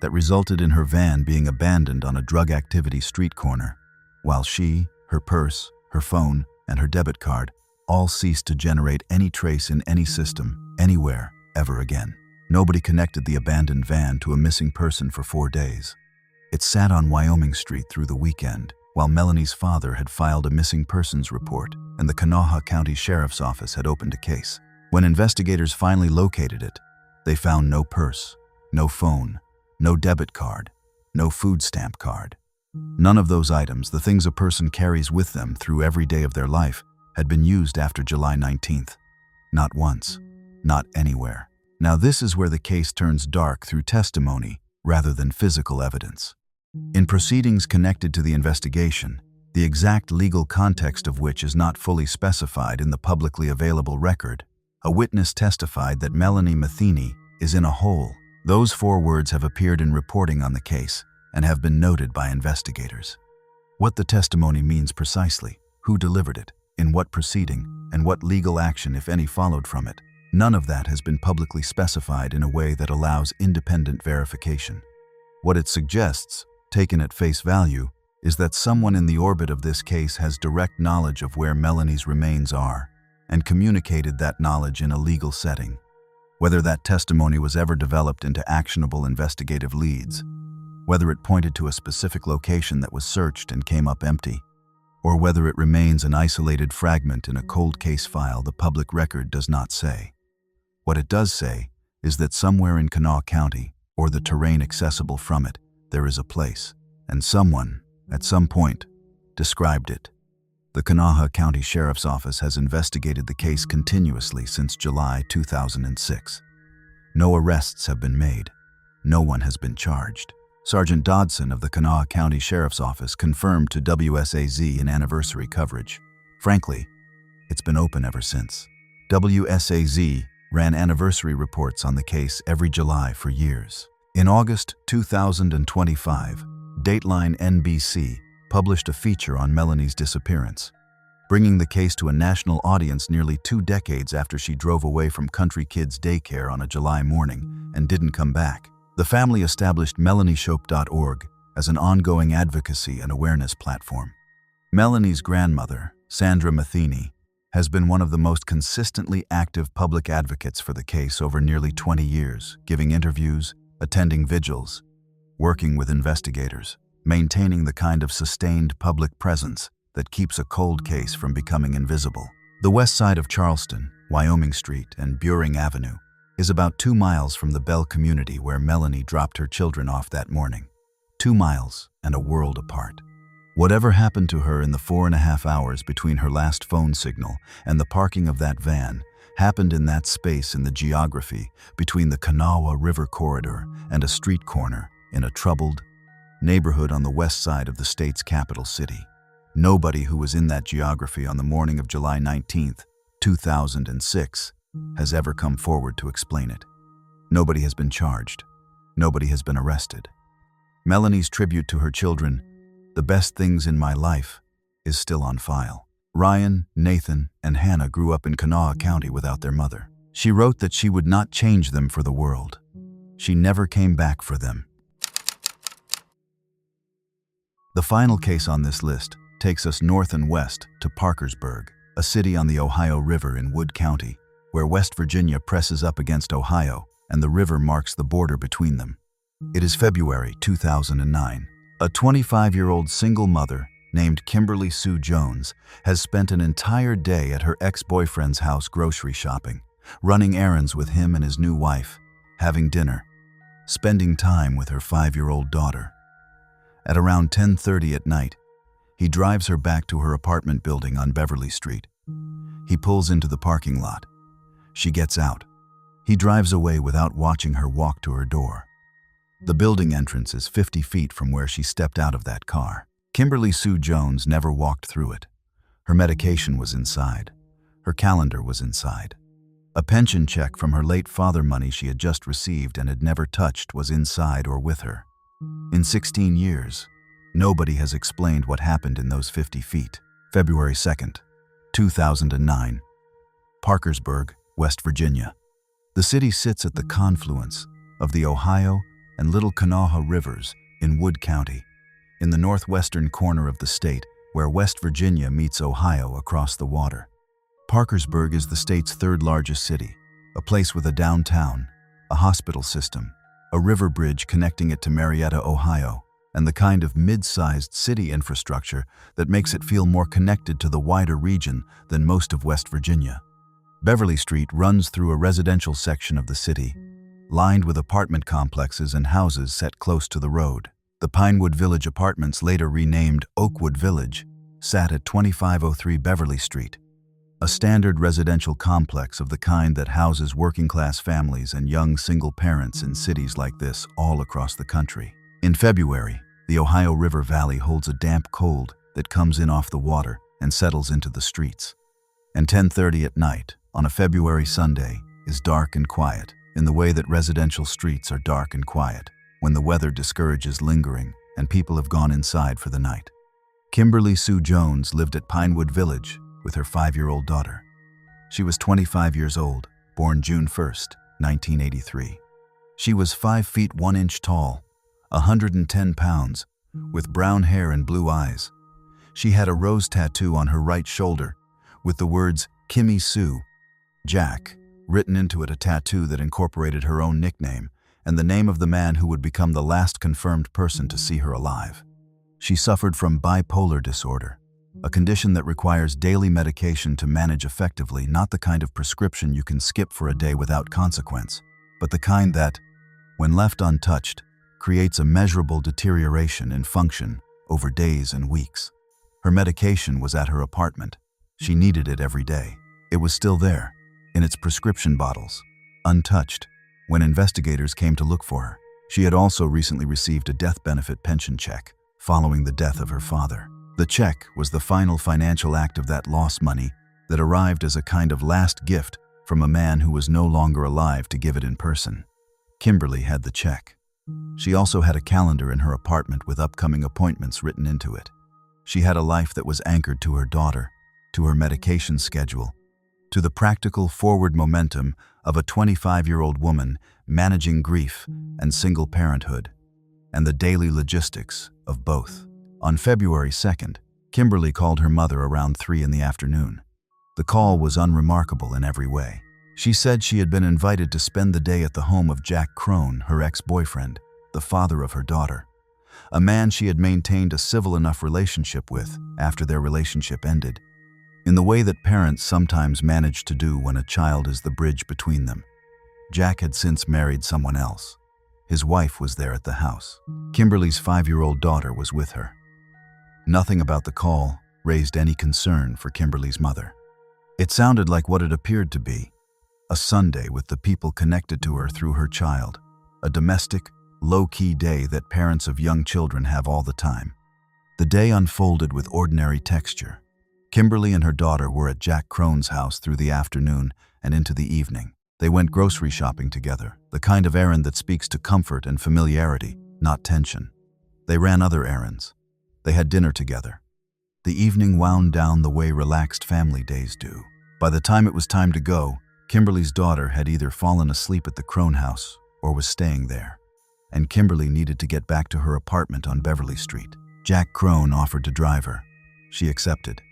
that resulted in her van being abandoned on a drug activity street corner, while she, her purse, her phone, and her debit card all ceased to generate any trace in any system, anywhere, ever again. Nobody connected the abandoned van to a missing person for 4 days. It sat on Wyoming Street through the weekend, while Melanie's father had filed a missing persons report and the Kanawha County Sheriff's Office had opened a case. When investigators finally located it, they found no purse, no phone, no debit card, no food stamp card. None of those items, the things a person carries with them through every day of their life, had been used after July 19th. Not once, not anywhere. Now this is where the case turns dark through testimony rather than physical evidence. In proceedings connected to the investigation, the exact legal context of which is not fully specified in the publicly available record, a witness testified that Melanie Matheny is in a hole. Those 4 words have appeared in reporting on the case and have been noted by investigators. What the testimony means precisely, who delivered it, in what proceeding, and what legal action, if any, followed from it, none of that has been publicly specified in a way that allows independent verification. What it suggests, taken at face value, is that someone in the orbit of this case has direct knowledge of where Melanie's remains are and communicated that knowledge in a legal setting. Whether that testimony was ever developed into actionable investigative leads, whether it pointed to a specific location that was searched and came up empty, or whether it remains an isolated fragment in a cold case file, the public record does not say. What it does say is that somewhere in Kanawha County, or the terrain accessible from it, there is a place, and someone, at some point, described it. The Kanawha County Sheriff's Office has investigated the case continuously since July 2006. No arrests have been made. No one has been charged. Sergeant Dodson of the Kanawha County Sheriff's Office confirmed to WSAZ in anniversary coverage. Frankly, it's been open ever since. WSAZ ran anniversary reports on the case every July for years. In August 2025, Dateline NBC published a feature on Melanie's disappearance, bringing the case to a national audience nearly 2 decades after she drove away from Country Kids Daycare on a July morning and didn't come back. The family established melanieshope.org as an ongoing advocacy and awareness platform. Melanie's grandmother, Sandra Matheny, has been one of the most consistently active public advocates for the case over nearly 20 years, giving interviews, attending vigils, working with investigators, maintaining the kind of sustained public presence that keeps a cold case from becoming invisible. The west side of Charleston, Wyoming Street and Buring Avenue, is about 2 miles from the Bell community where Melanie dropped her children off that morning. 2 miles and a world apart. Whatever happened to her in the 4.5 hours between her last phone signal and the parking of that van happened in that space in the geography between the Kanawha River corridor and a street corner in a troubled neighborhood on the west side of the state's capital city. Nobody who was in that geography on the morning of July 19, 2006, has ever come forward to explain it. Nobody has been charged. Nobody has been arrested. Melanie's tribute to her children, "The best things in my life," is still on file. Ryan, Nathan, and Hannah grew up in Kanawha County without their mother. She wrote that she would not change them for the world. She never came back for them. The final case on this list takes us north and west to Parkersburg, a city on the Ohio River in Wood County, where West Virginia presses up against Ohio and the river marks the border between them. It is February 2009. A 25-year-old single mother named Kimberly Sue Jones has spent an entire day at her ex-boyfriend's house grocery shopping, running errands with him and his new wife, having dinner, spending time with her 5-year-old daughter. At around 10:30 at night, he drives her back to her apartment building on Beverly Street. He pulls into the parking lot. She gets out. He drives away without watching her walk to her door. The building entrance is 50 feet from where she stepped out of that car. Kimberly Sue Jones never walked through it. Her medication was inside. Her calendar was inside. A pension check from her late father money she had just received and had never touched was inside or with her. In 16 years, nobody has explained what happened in those 50 feet. February 2nd, 2009. Parkersburg, West Virginia. The city sits at the confluence of the Ohio and Little Kanawha rivers in Wood County, in the northwestern corner of the state where West Virginia meets Ohio across the water. Parkersburg is the state's 3rd largest city, a place with a downtown, a hospital system, a river bridge connecting it to Marietta, Ohio, and the kind of mid-sized city infrastructure that makes it feel more connected to the wider region than most of West Virginia. Beverly Street runs through a residential section of the city, lined with apartment complexes and houses set close to the road. The Pinewood Village Apartments, later renamed Oakwood Village, sat at 2503 Beverly Street, a standard residential complex of the kind that houses working-class families and young single parents in cities like this all across the country. In February, the Ohio River Valley holds a damp cold that comes in off the water and settles into the streets. And 10:30 at night, on a February Sunday, is dark and quiet, in the way that residential streets are dark and quiet, when the weather discourages lingering and people have gone inside for the night. Kimberly Sue Jones lived at Pinewood Village with her 5-year-old daughter. She was 25 years old, born June 1st, 1983. She was 5 feet 1 inch tall, 110 pounds, with brown hair and blue eyes. She had a rose tattoo on her right shoulder with the words Kimmy Sue, Jack, written into it, a tattoo that incorporated her own nickname and the name of the man who would become the last confirmed person to see her alive. She suffered from bipolar disorder, a condition that requires daily medication to manage effectively, not the kind of prescription you can skip for a day without consequence, but the kind that, when left untouched, creates a measurable deterioration in function over days and weeks. Her medication was at her apartment. She needed it every day. It was still there, in its prescription bottles, untouched, when investigators came to look for her. She had also recently received a death benefit pension check following the death of her father. The check was the final financial act of that lost money that arrived as a kind of last gift from a man who was no longer alive to give it in person. Kimberly had the check. She also had a calendar in her apartment with upcoming appointments written into it. She had a life that was anchored to her daughter, to her medication schedule, to the practical forward momentum of a 25-year-old woman managing grief and single parenthood, and the daily logistics of both. On February 2nd, Kimberly called her mother around 3 in the afternoon. The call was unremarkable in every way. She said she had been invited to spend the day at the home of Jack Crone, her ex-boyfriend, the father of her daughter, a man she had maintained a civil enough relationship with after their relationship ended, in the way that parents sometimes manage to do when a child is the bridge between them. Jack had since married someone else. His wife was there at the house. Kimberly's 5-year-old daughter was with her. Nothing about the call raised any concern for Kimberly's mother. It sounded like what it appeared to be, a Sunday with the people connected to her through her child, a domestic, low-key day that parents of young children have all the time. The day unfolded with ordinary texture. Kimberly and her daughter were at Jack Crone's house through the afternoon and into the evening. They went grocery shopping together, the kind of errand that speaks to comfort and familiarity, not tension. They ran other errands. They had dinner together. The evening wound down the way relaxed family days do. By the time it was time to go, Kimberly's daughter had either fallen asleep at the Crone house or was staying there, and Kimberly needed to get back to her apartment on Beverly Street. Jack Crone offered to drive her. She accepted.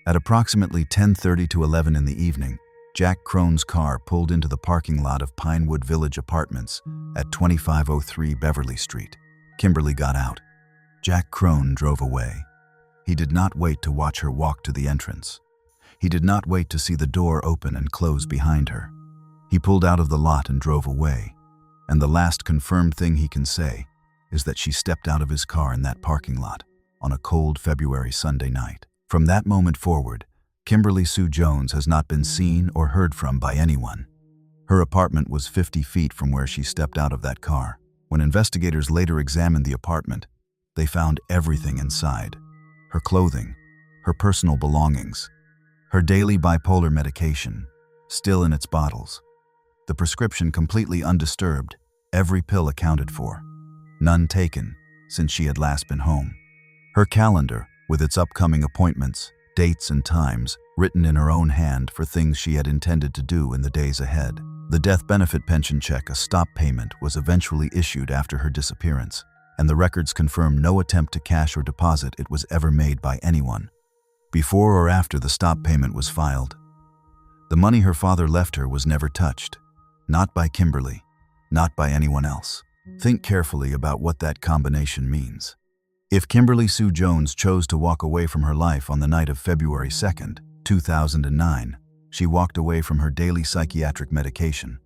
At approximately 10:30 to 11 in the evening, Jack Crone's car pulled into the parking lot of Pinewood Village Apartments at 2503 Beverly Street. Kimberly got out. Jack Crone drove away. He did not wait to watch her walk to the entrance. He did not wait to see the door open and close behind her. He pulled out of the lot and drove away. And the last confirmed thing he can say is that she stepped out of his car in that parking lot on a cold February Sunday night. From that moment forward, Kimberly Sue Jones has not been seen or heard from by anyone. Her apartment was 50 feet from where she stepped out of that car. When investigators later examined the apartment, they found everything inside: her clothing, her personal belongings, her daily bipolar medication, still in its bottles, the prescription completely undisturbed, every pill accounted for, none taken since she had last been home. Her calendar, with its upcoming appointments, dates and times, written in her own hand for things she had intended to do in the days ahead. The death benefit pension check, a stop payment, was eventually issued after her disappearance, and the records confirm no attempt to cash or deposit it was ever made by anyone, before or after the stop payment was filed. The money her father left her was never touched, not by Kimberly, not by anyone else. Think carefully about what that combination means. If Kimberly Sue Jones chose to walk away from her life on the night of February 2nd, 2009, she walked away from her daily psychiatric medication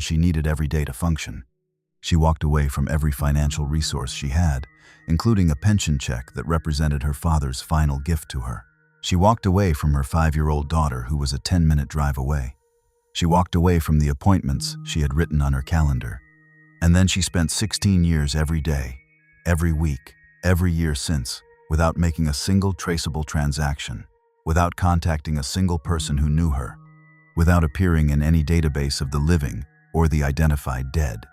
she needed every day to function. She walked away from every financial resource she had, including a pension check that represented her father's final gift to her. She walked away from her 5-year-old daughter, who was a 10-minute drive away. She walked away from the appointments she had written on her calendar. And then she spent 16 years every day, every week, every year since, without making a single traceable transaction, without contacting a single person who knew her, without appearing in any database of the living or the identified dead.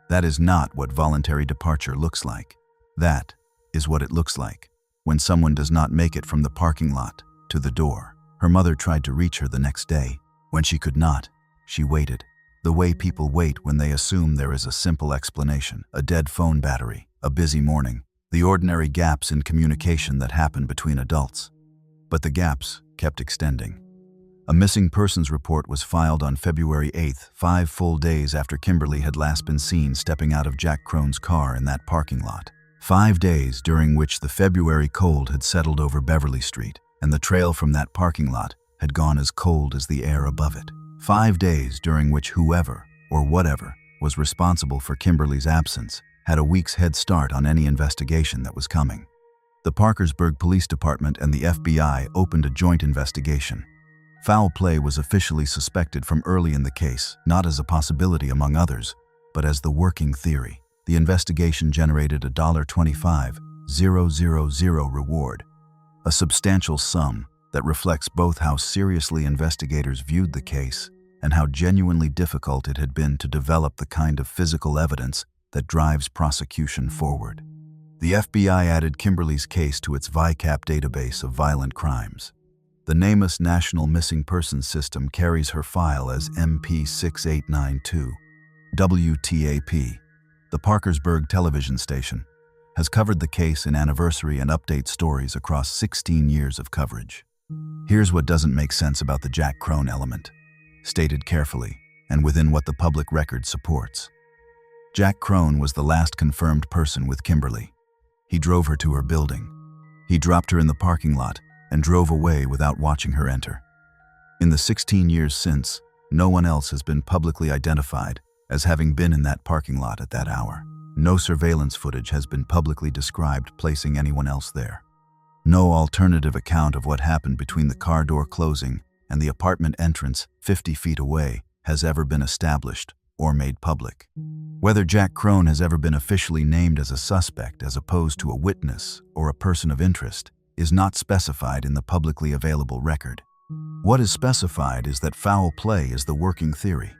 That is not what voluntary departure looks like. That is what it looks like when someone does not make it from the parking lot to the door. Her mother tried to reach her the next day. When she could not, she waited. The way people wait when they assume there is a simple explanation: a dead phone battery, a busy morning, the ordinary gaps in communication that happen between adults. But the gaps kept extending. A missing persons report was filed on February 8th, 5 full days after Kimberly had last been seen stepping out of Jack Crone's car in that parking lot. 5 days during which the February cold had settled over Beverly Street, and the trail from that parking lot had gone as cold as the air above it. 5 days during which whoever or whatever was responsible for Kimberly's absence had a week's head start on any investigation that was coming. The Parkersburg Police Department and the FBI opened a joint investigation. Foul play was officially suspected from early in the case, not as a possibility among others, but as the working theory. The investigation generated a $25,000 reward, a substantial sum that reflects both how seriously investigators viewed the case and how genuinely difficult it had been to develop the kind of physical evidence that drives prosecution forward. The FBI added Kimberly's case to its VICAP database of violent crimes. The NamUs National Missing Persons System carries her file as MP6892. WTAP, the Parkersburg television station, has covered the case in anniversary and update stories across 16 years of coverage. Here's what doesn't make sense about the Jack Crone element, stated carefully and within what the public record supports. Jack Crone was the last confirmed person with Kimberly. He drove her to her building. He dropped her in the parking lot and drove away without watching her enter. In the 16 years since, no one else has been publicly identified as having been in that parking lot at that hour. No surveillance footage has been publicly described placing anyone else there. No alternative account of what happened between the car door closing and the apartment entrance 50 feet away has ever been established or made public. Whether Jack Crone has ever been officially named as a suspect as opposed to a witness or a person of interest is not specified in the publicly available record. What is specified is that foul play is the working theory.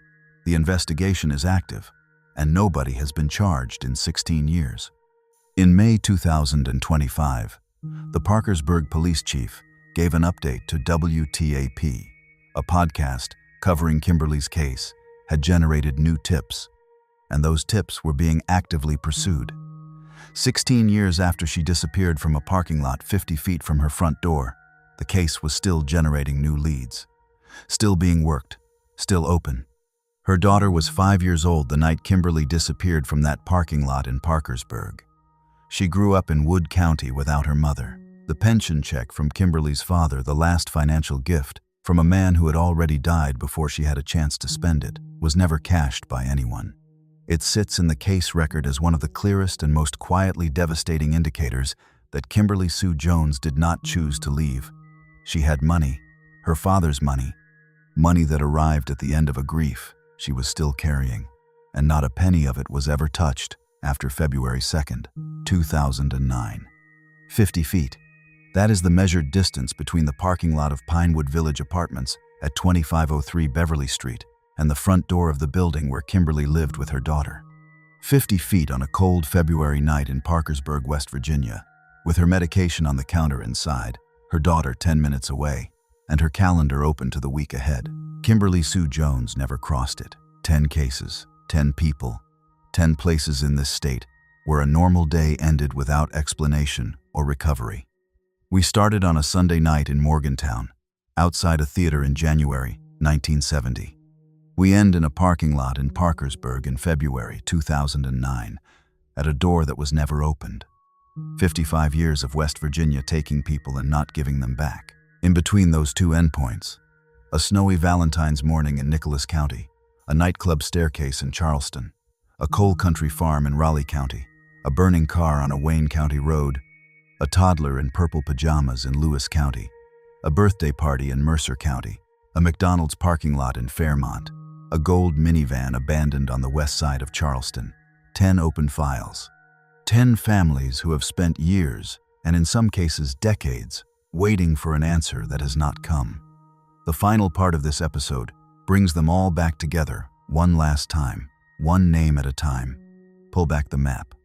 The investigation is active, and nobody has been charged in 16 years. In May 2025, the Parkersburg police chief gave an update to WTAP. A podcast covering Kimberly's case had generated new tips, and those tips were being actively pursued. 16 years after she disappeared from a parking lot 50 feet from her front door, the case was still generating new leads, still being worked, still open. Her daughter was 5 years old the night Kimberly disappeared from that parking lot in Parkersburg. She grew up in Wood County without her mother. The pension check from Kimberly's father, the last financial gift from a man who had already died before she had a chance to spend it, was never cashed by anyone. It sits in the case record as one of the clearest and most quietly devastating indicators that Kimberly Sue Jones did not choose to leave. She had money, her father's money, money that arrived at the end of a grief she was still carrying, and not a penny of it was ever touched after February 2nd, 2009. 50 feet. That is the measured distance between the parking lot of Pinewood Village Apartments at 2503 Beverly Street and the front door of the building where Kimberly lived with her daughter. 50 feet on a cold February night in Parkersburg, West Virginia, with her medication on the counter inside, her daughter 10 minutes away, and her calendar open to the week ahead. Kimberly Sue Jones never crossed it. 10 cases, 10 people, 10 places in this state where a normal day ended without explanation or recovery. We started on a Sunday night in Morgantown, outside a theater in January 1970. We end in a parking lot in Parkersburg in February 2009, at a door that was never opened. 55 years of West Virginia taking people and not giving them back. In between those two endpoints, a snowy Valentine's morning in Nicholas County, a nightclub staircase in Charleston, a coal country farm in Raleigh County, a burning car on a Wayne County road, a toddler in purple pajamas in Lewis County, a birthday party in Mercer County, a McDonald's parking lot in Fairmont, a gold minivan abandoned on the west side of Charleston, 10 open files, 10 families who have spent years, and in some cases decades, waiting for an answer that has not come. The final part of this episode brings them all back together, one last time, one name at a time. Pull back the map,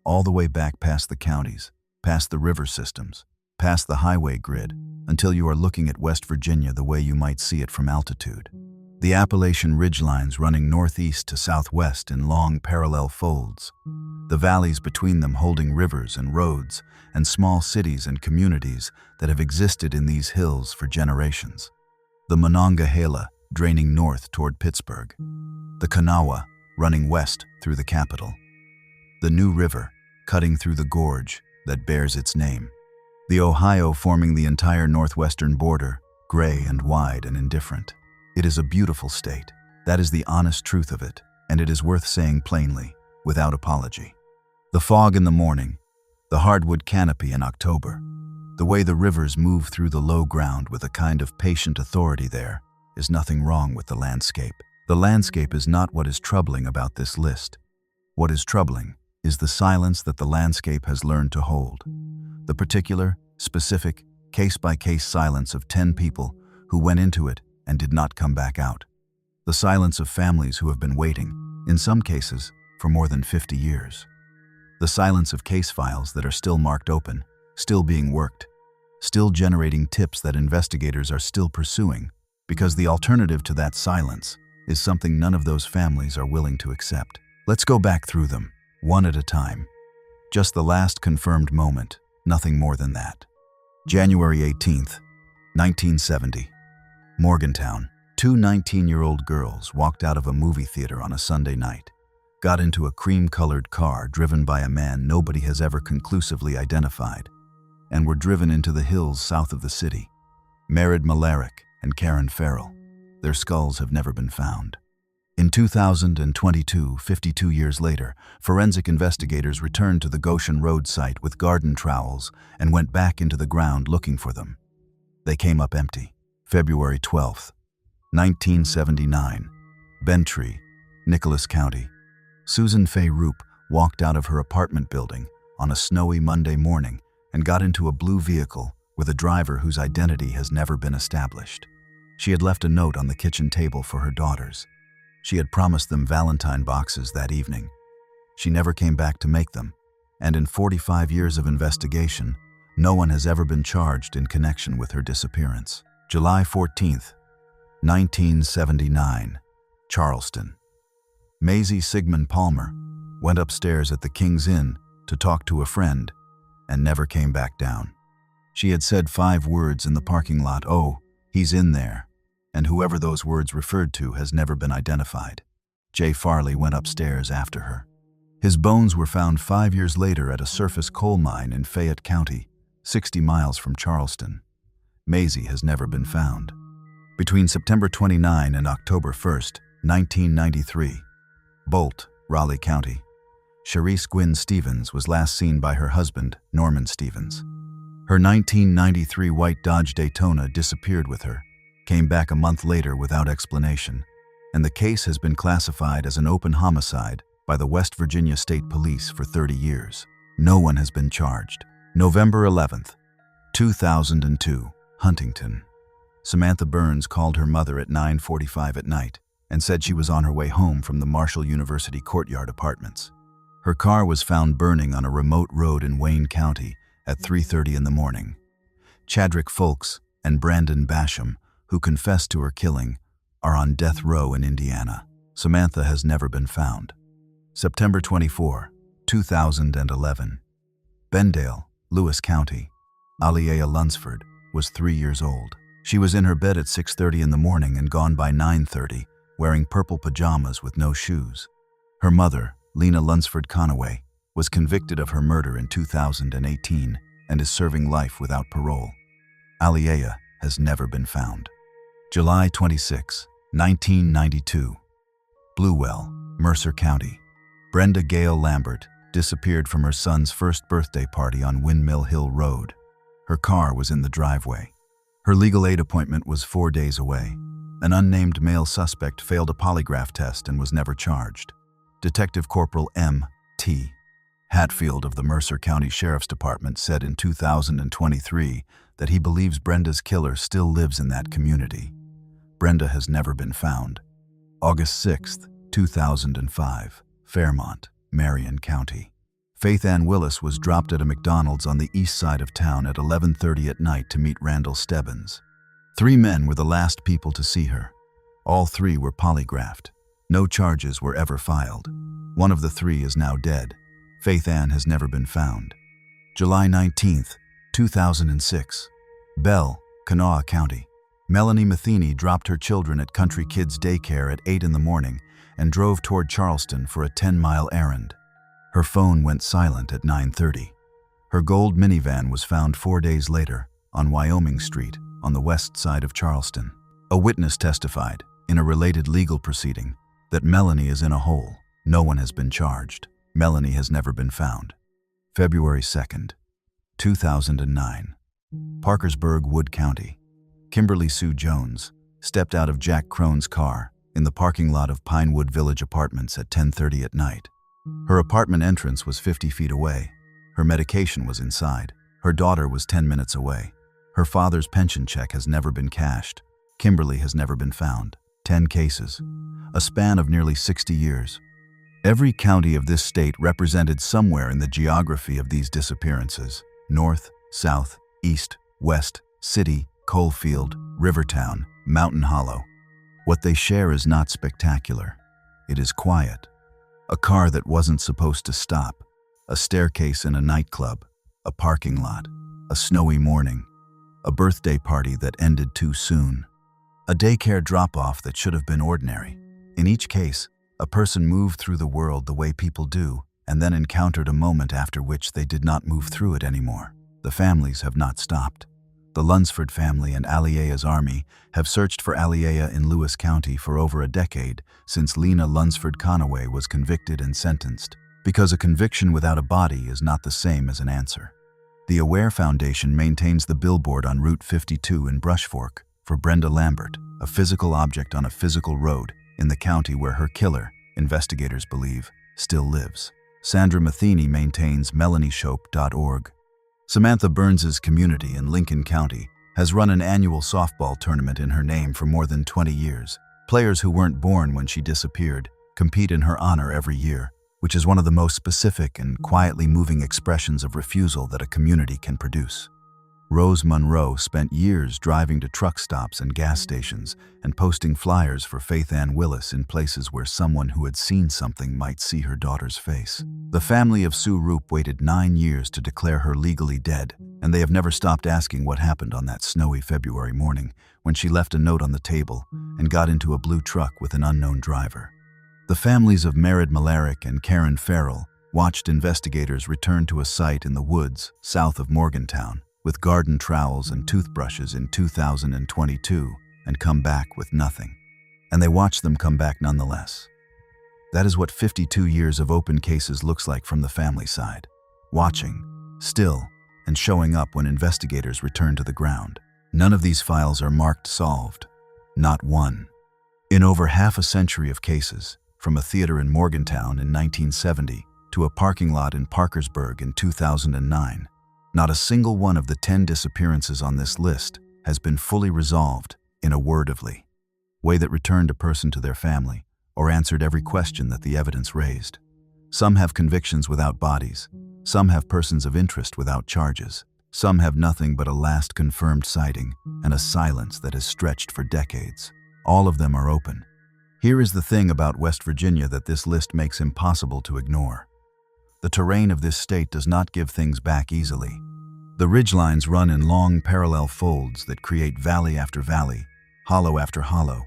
all the way back past the counties, past the river systems, past the highway grid, until you are looking at West Virginia the way you might see it from altitude. The Appalachian ridgelines running northeast to southwest in long parallel folds, the valleys between them holding rivers and roads and small cities and communities that have existed in these hills for generations. The Monongahela draining north toward Pittsburgh, the Kanawha running west through the capital, the New River cutting through the gorge that bears its name, the Ohio forming the entire northwestern border, gray and wide and indifferent. It is a beautiful state. That is the honest truth of it, and it is worth saying plainly, without apology. The fog in the morning, the hardwood canopy in October, the way the rivers move through the low ground with a kind of patient authority there, is nothing wrong with the landscape. The landscape is not what is troubling about this list. What is troubling is the silence that the landscape has learned to hold. The particular, specific, case-by-case silence of 10 people who went into it and did not come back out. The silence of families who have been waiting, in some cases, for more than 50 years. The silence of case files that are still marked open, still being worked, still generating tips that investigators are still pursuing, because the alternative to that silence is something none of those families are willing to accept. Let's go back through them, one at a time. Just the last confirmed moment, nothing more than that. January 18th, 1970. Morgantown. Two 19-year-old girls walked out of a movie theater on a Sunday night, got into a cream-colored car driven by a man nobody has ever conclusively identified, and were driven into the hills south of the city. Merid Malaric and Karen Farrell. Their skulls have never been found. In 2022, 52 years later, forensic investigators returned to the Goshen Road site with garden trowels and went back into the ground looking for them. They came up empty. February 12th, 1979. Bentry, Nicholas County. Susan Faye Roop walked out of her apartment building on a snowy Monday morning and got into a blue vehicle with a driver whose identity has never been established. She had left a note on the kitchen table for her daughters. She had promised them Valentine boxes that evening. She never came back to make them, and in 45 years of investigation, no one has ever been charged in connection with her disappearance. July 14th, 1979, Charleston. Maisie Sigmund Palmer went upstairs at the King's Inn to talk to a friend and never came back down. She had said 5 words in the parking lot, "Oh, he's in there," and whoever those words referred to has never been identified. Jay Farley went upstairs after her. His bones were found 5 years later at a surface coal mine in Fayette County, 60 miles from Charleston. Maisie has never been found. Between September 29 and October 1st, 1993, Bolt, Raleigh County. Sharice Gwynn Stevens was last seen by her husband, Norman Stevens. Her 1993 white Dodge Daytona disappeared with her, came back a month later without explanation, and the case has been classified as an open homicide by the West Virginia State Police for 30 years. No one has been charged. November 11th, 2002, Huntington. Samantha Burns called her mother at 9:45 at night and said she was on her way home from the Marshall University Courtyard Apartments. Her car was found burning on a remote road in Wayne County at 3:30 in the morning. Chadrick Fulks and Branden Basham, who confessed to her killing, are on death row in Indiana. Samantha has never been found. September 24, 2011. Bendale, Lewis County. Aliayah Lunsford was 3 years old. She was in her bed at 6:30 in the morning and gone by 9:30, wearing purple pajamas with no shoes. Her mother, Lena Lunsford Kanawha, was convicted of her murder in 2018 and is serving life without parole. Aliayah has never been found. July 26, 1992. Bluewell, Mercer County. Brenda Gale Lambert disappeared from her son's first birthday party on Windmill Hill Road. Her car was in the driveway. Her legal aid appointment was 4 days away. An unnamed male suspect failed a polygraph test and was never charged. Detective Corporal M.T. Hatfield of the Mercer County Sheriff's Department said in 2023 that he believes Brenda's killer still lives in that community. Brenda has never been found. August 6, 2005, Fairmont, Marion County. FaithAnn Willis was dropped at a McDonald's on the east side of town at 11:30 at night to meet Randall Stebbins. 3 men were the last people to see her. All 3 were polygraphed. No charges were ever filed. One of the 3 is now dead. FaithAnn has never been found. July 19, 2006. Bell, Kanawha County. Melanie Matheny dropped her children at Country Kids Daycare at 8 in the morning and drove toward Charleston for a 10-mile errand. Her phone went silent at 9:30. Her gold minivan was found 4 days later on Wyoming Street on the west side of Charleston. A witness testified, in a related legal proceeding, that Melanie is in a hole. No one has been charged. Melanie has never been found. February 2nd, 2009. Parkersburg, Wood County. Kimberly Sue Jones stepped out of Jack Crone's car in the parking lot of Pinewood Village Apartments at 10:30 at night. Her apartment entrance was 50 feet away. Her medication was inside. Her daughter was 10 minutes away. Her father's pension check has never been cashed. Kimberly has never been found. 10 cases. A span of nearly 60 years. Every county of this state represented somewhere in the geography of these disappearances: north, south, east, west, city, coalfield, rivertown, mountain hollow. What they share is not spectacular. It is quiet. A car that wasn't supposed to stop, a staircase in a nightclub, a parking lot, a snowy morning, a birthday party that ended too soon, a daycare drop-off that should have been ordinary. In each case, a person moved through the world the way people do, and then encountered a moment after which they did not move through it anymore. The families have not stopped. The Lunsford family and Aliayah's army have searched for Aliayah in Lewis County for over a decade, since Lena Lunsford Kanawha was convicted and sentenced, because a conviction without a body is not the same as an answer. The Aware Foundation maintains the billboard on Route 52 in Brush Fork for Brenda Lambert, a physical object on a physical road in the county where her killer, investigators believe, still lives. Sandra Matheny maintains melanieshope.org. Samantha Burns' community in Lincoln County has run an annual softball tournament in her name for more than 20 years. Players who weren't born when she disappeared compete in her honor every year, which is one of the most specific and quietly moving expressions of refusal that a community can produce. Rose Monroe spent years driving to truck stops and gas stations and posting flyers for FaithAnn Willis in places where someone who had seen something might see her daughter's face. The family of Sue Roop waited 9 years to declare her legally dead, and they have never stopped asking what happened on that snowy February morning when she left a note on the table and got into a blue truck with an unknown driver. The families of Merritt Malarick and Karen Farrell watched investigators return to a site in the woods south of Morgantown with garden trowels and toothbrushes in 2022 and come back with nothing. And they watched them come back nonetheless. That is what 52 years of open cases looks like from the family side. Watching, still, and showing up when investigators return to the ground. None of these files are marked solved. Not one. In over half a century of cases, from a theater in Morgantown in 1970 to a parking lot in Parkersburg in 2009, not a single one of the 10 disappearances on this list has been fully resolved in a word-of-ly way that returned a person to their family or answered every question that the evidence raised. Some have convictions without bodies. Some have persons of interest without charges. Some have nothing but a last confirmed sighting and a silence that has stretched for decades. All of them are open. Here is the thing about West Virginia that this list makes impossible to ignore. The terrain of this state does not give things back easily. The ridgelines run in long parallel folds that create valley after valley, hollow after hollow,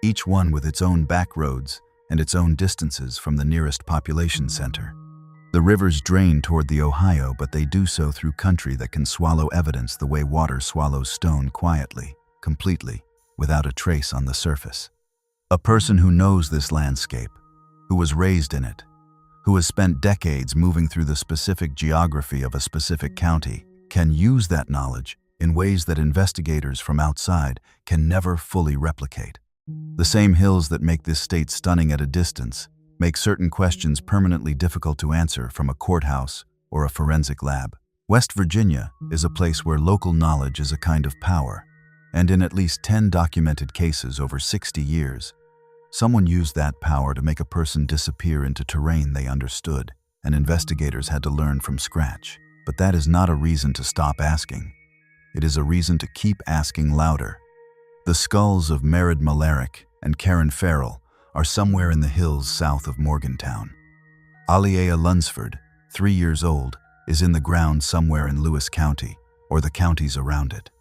each one with its own back roads and its own distances from the nearest population center. The rivers drain toward the Ohio, but they do so through country that can swallow evidence the way water swallows stone quietly, completely, without a trace on the surface. A person who knows this landscape, who was raised in it, who has spent decades moving through the specific geography of a specific county, can use that knowledge in ways that investigators from outside can never fully replicate. The same hills that make this state stunning at a distance make certain questions permanently difficult to answer from a courthouse or a forensic lab. West Virginia is a place where local knowledge is a kind of power, and in at least 10 documented cases over 60 years, someone used that power to make a person disappear into terrain they understood, and investigators had to learn from scratch. But that is not a reason to stop asking. It is a reason to keep asking louder. The skulls of Merritt Malarick and Karen Farrell are somewhere in the hills south of Morgantown. Aliayah Lunsford, 3 years old, is in the ground somewhere in Lewis County, or the counties around it.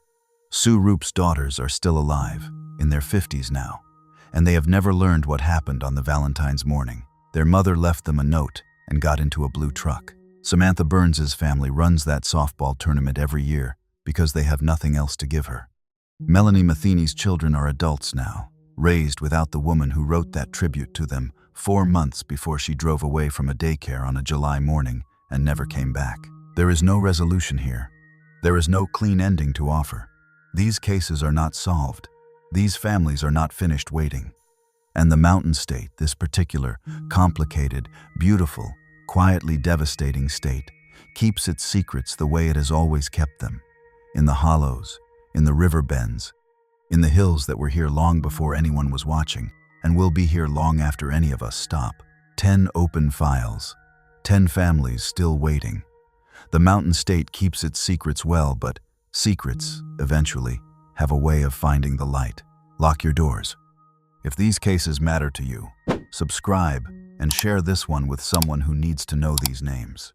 Sue Roop's daughters are still alive, in their 50s now, and they have never learned what happened on the Valentine's morning. Their mother left them a note and got into a blue truck. Samantha Burns' family runs that softball tournament every year because they have nothing else to give her. Melanie Matheny's children are adults now, raised without the woman who wrote that tribute to them 4 months before she drove away from a daycare on a July morning and never came back. There is no resolution here. There is no clean ending to offer. These cases are not solved. These families are not finished waiting. And the mountain state, this particular, complicated, beautiful, quietly devastating state, keeps its secrets the way it has always kept them, in the hollows, in the river bends, in the hills that were here long before anyone was watching, and will be here long after any of us stop. 10 open files. 10 families still waiting. The Mountain State keeps its secrets well, but secrets, eventually, have a way of finding the light. Lock your doors. If these cases matter to you, subscribe and share this one with someone who needs to know these names.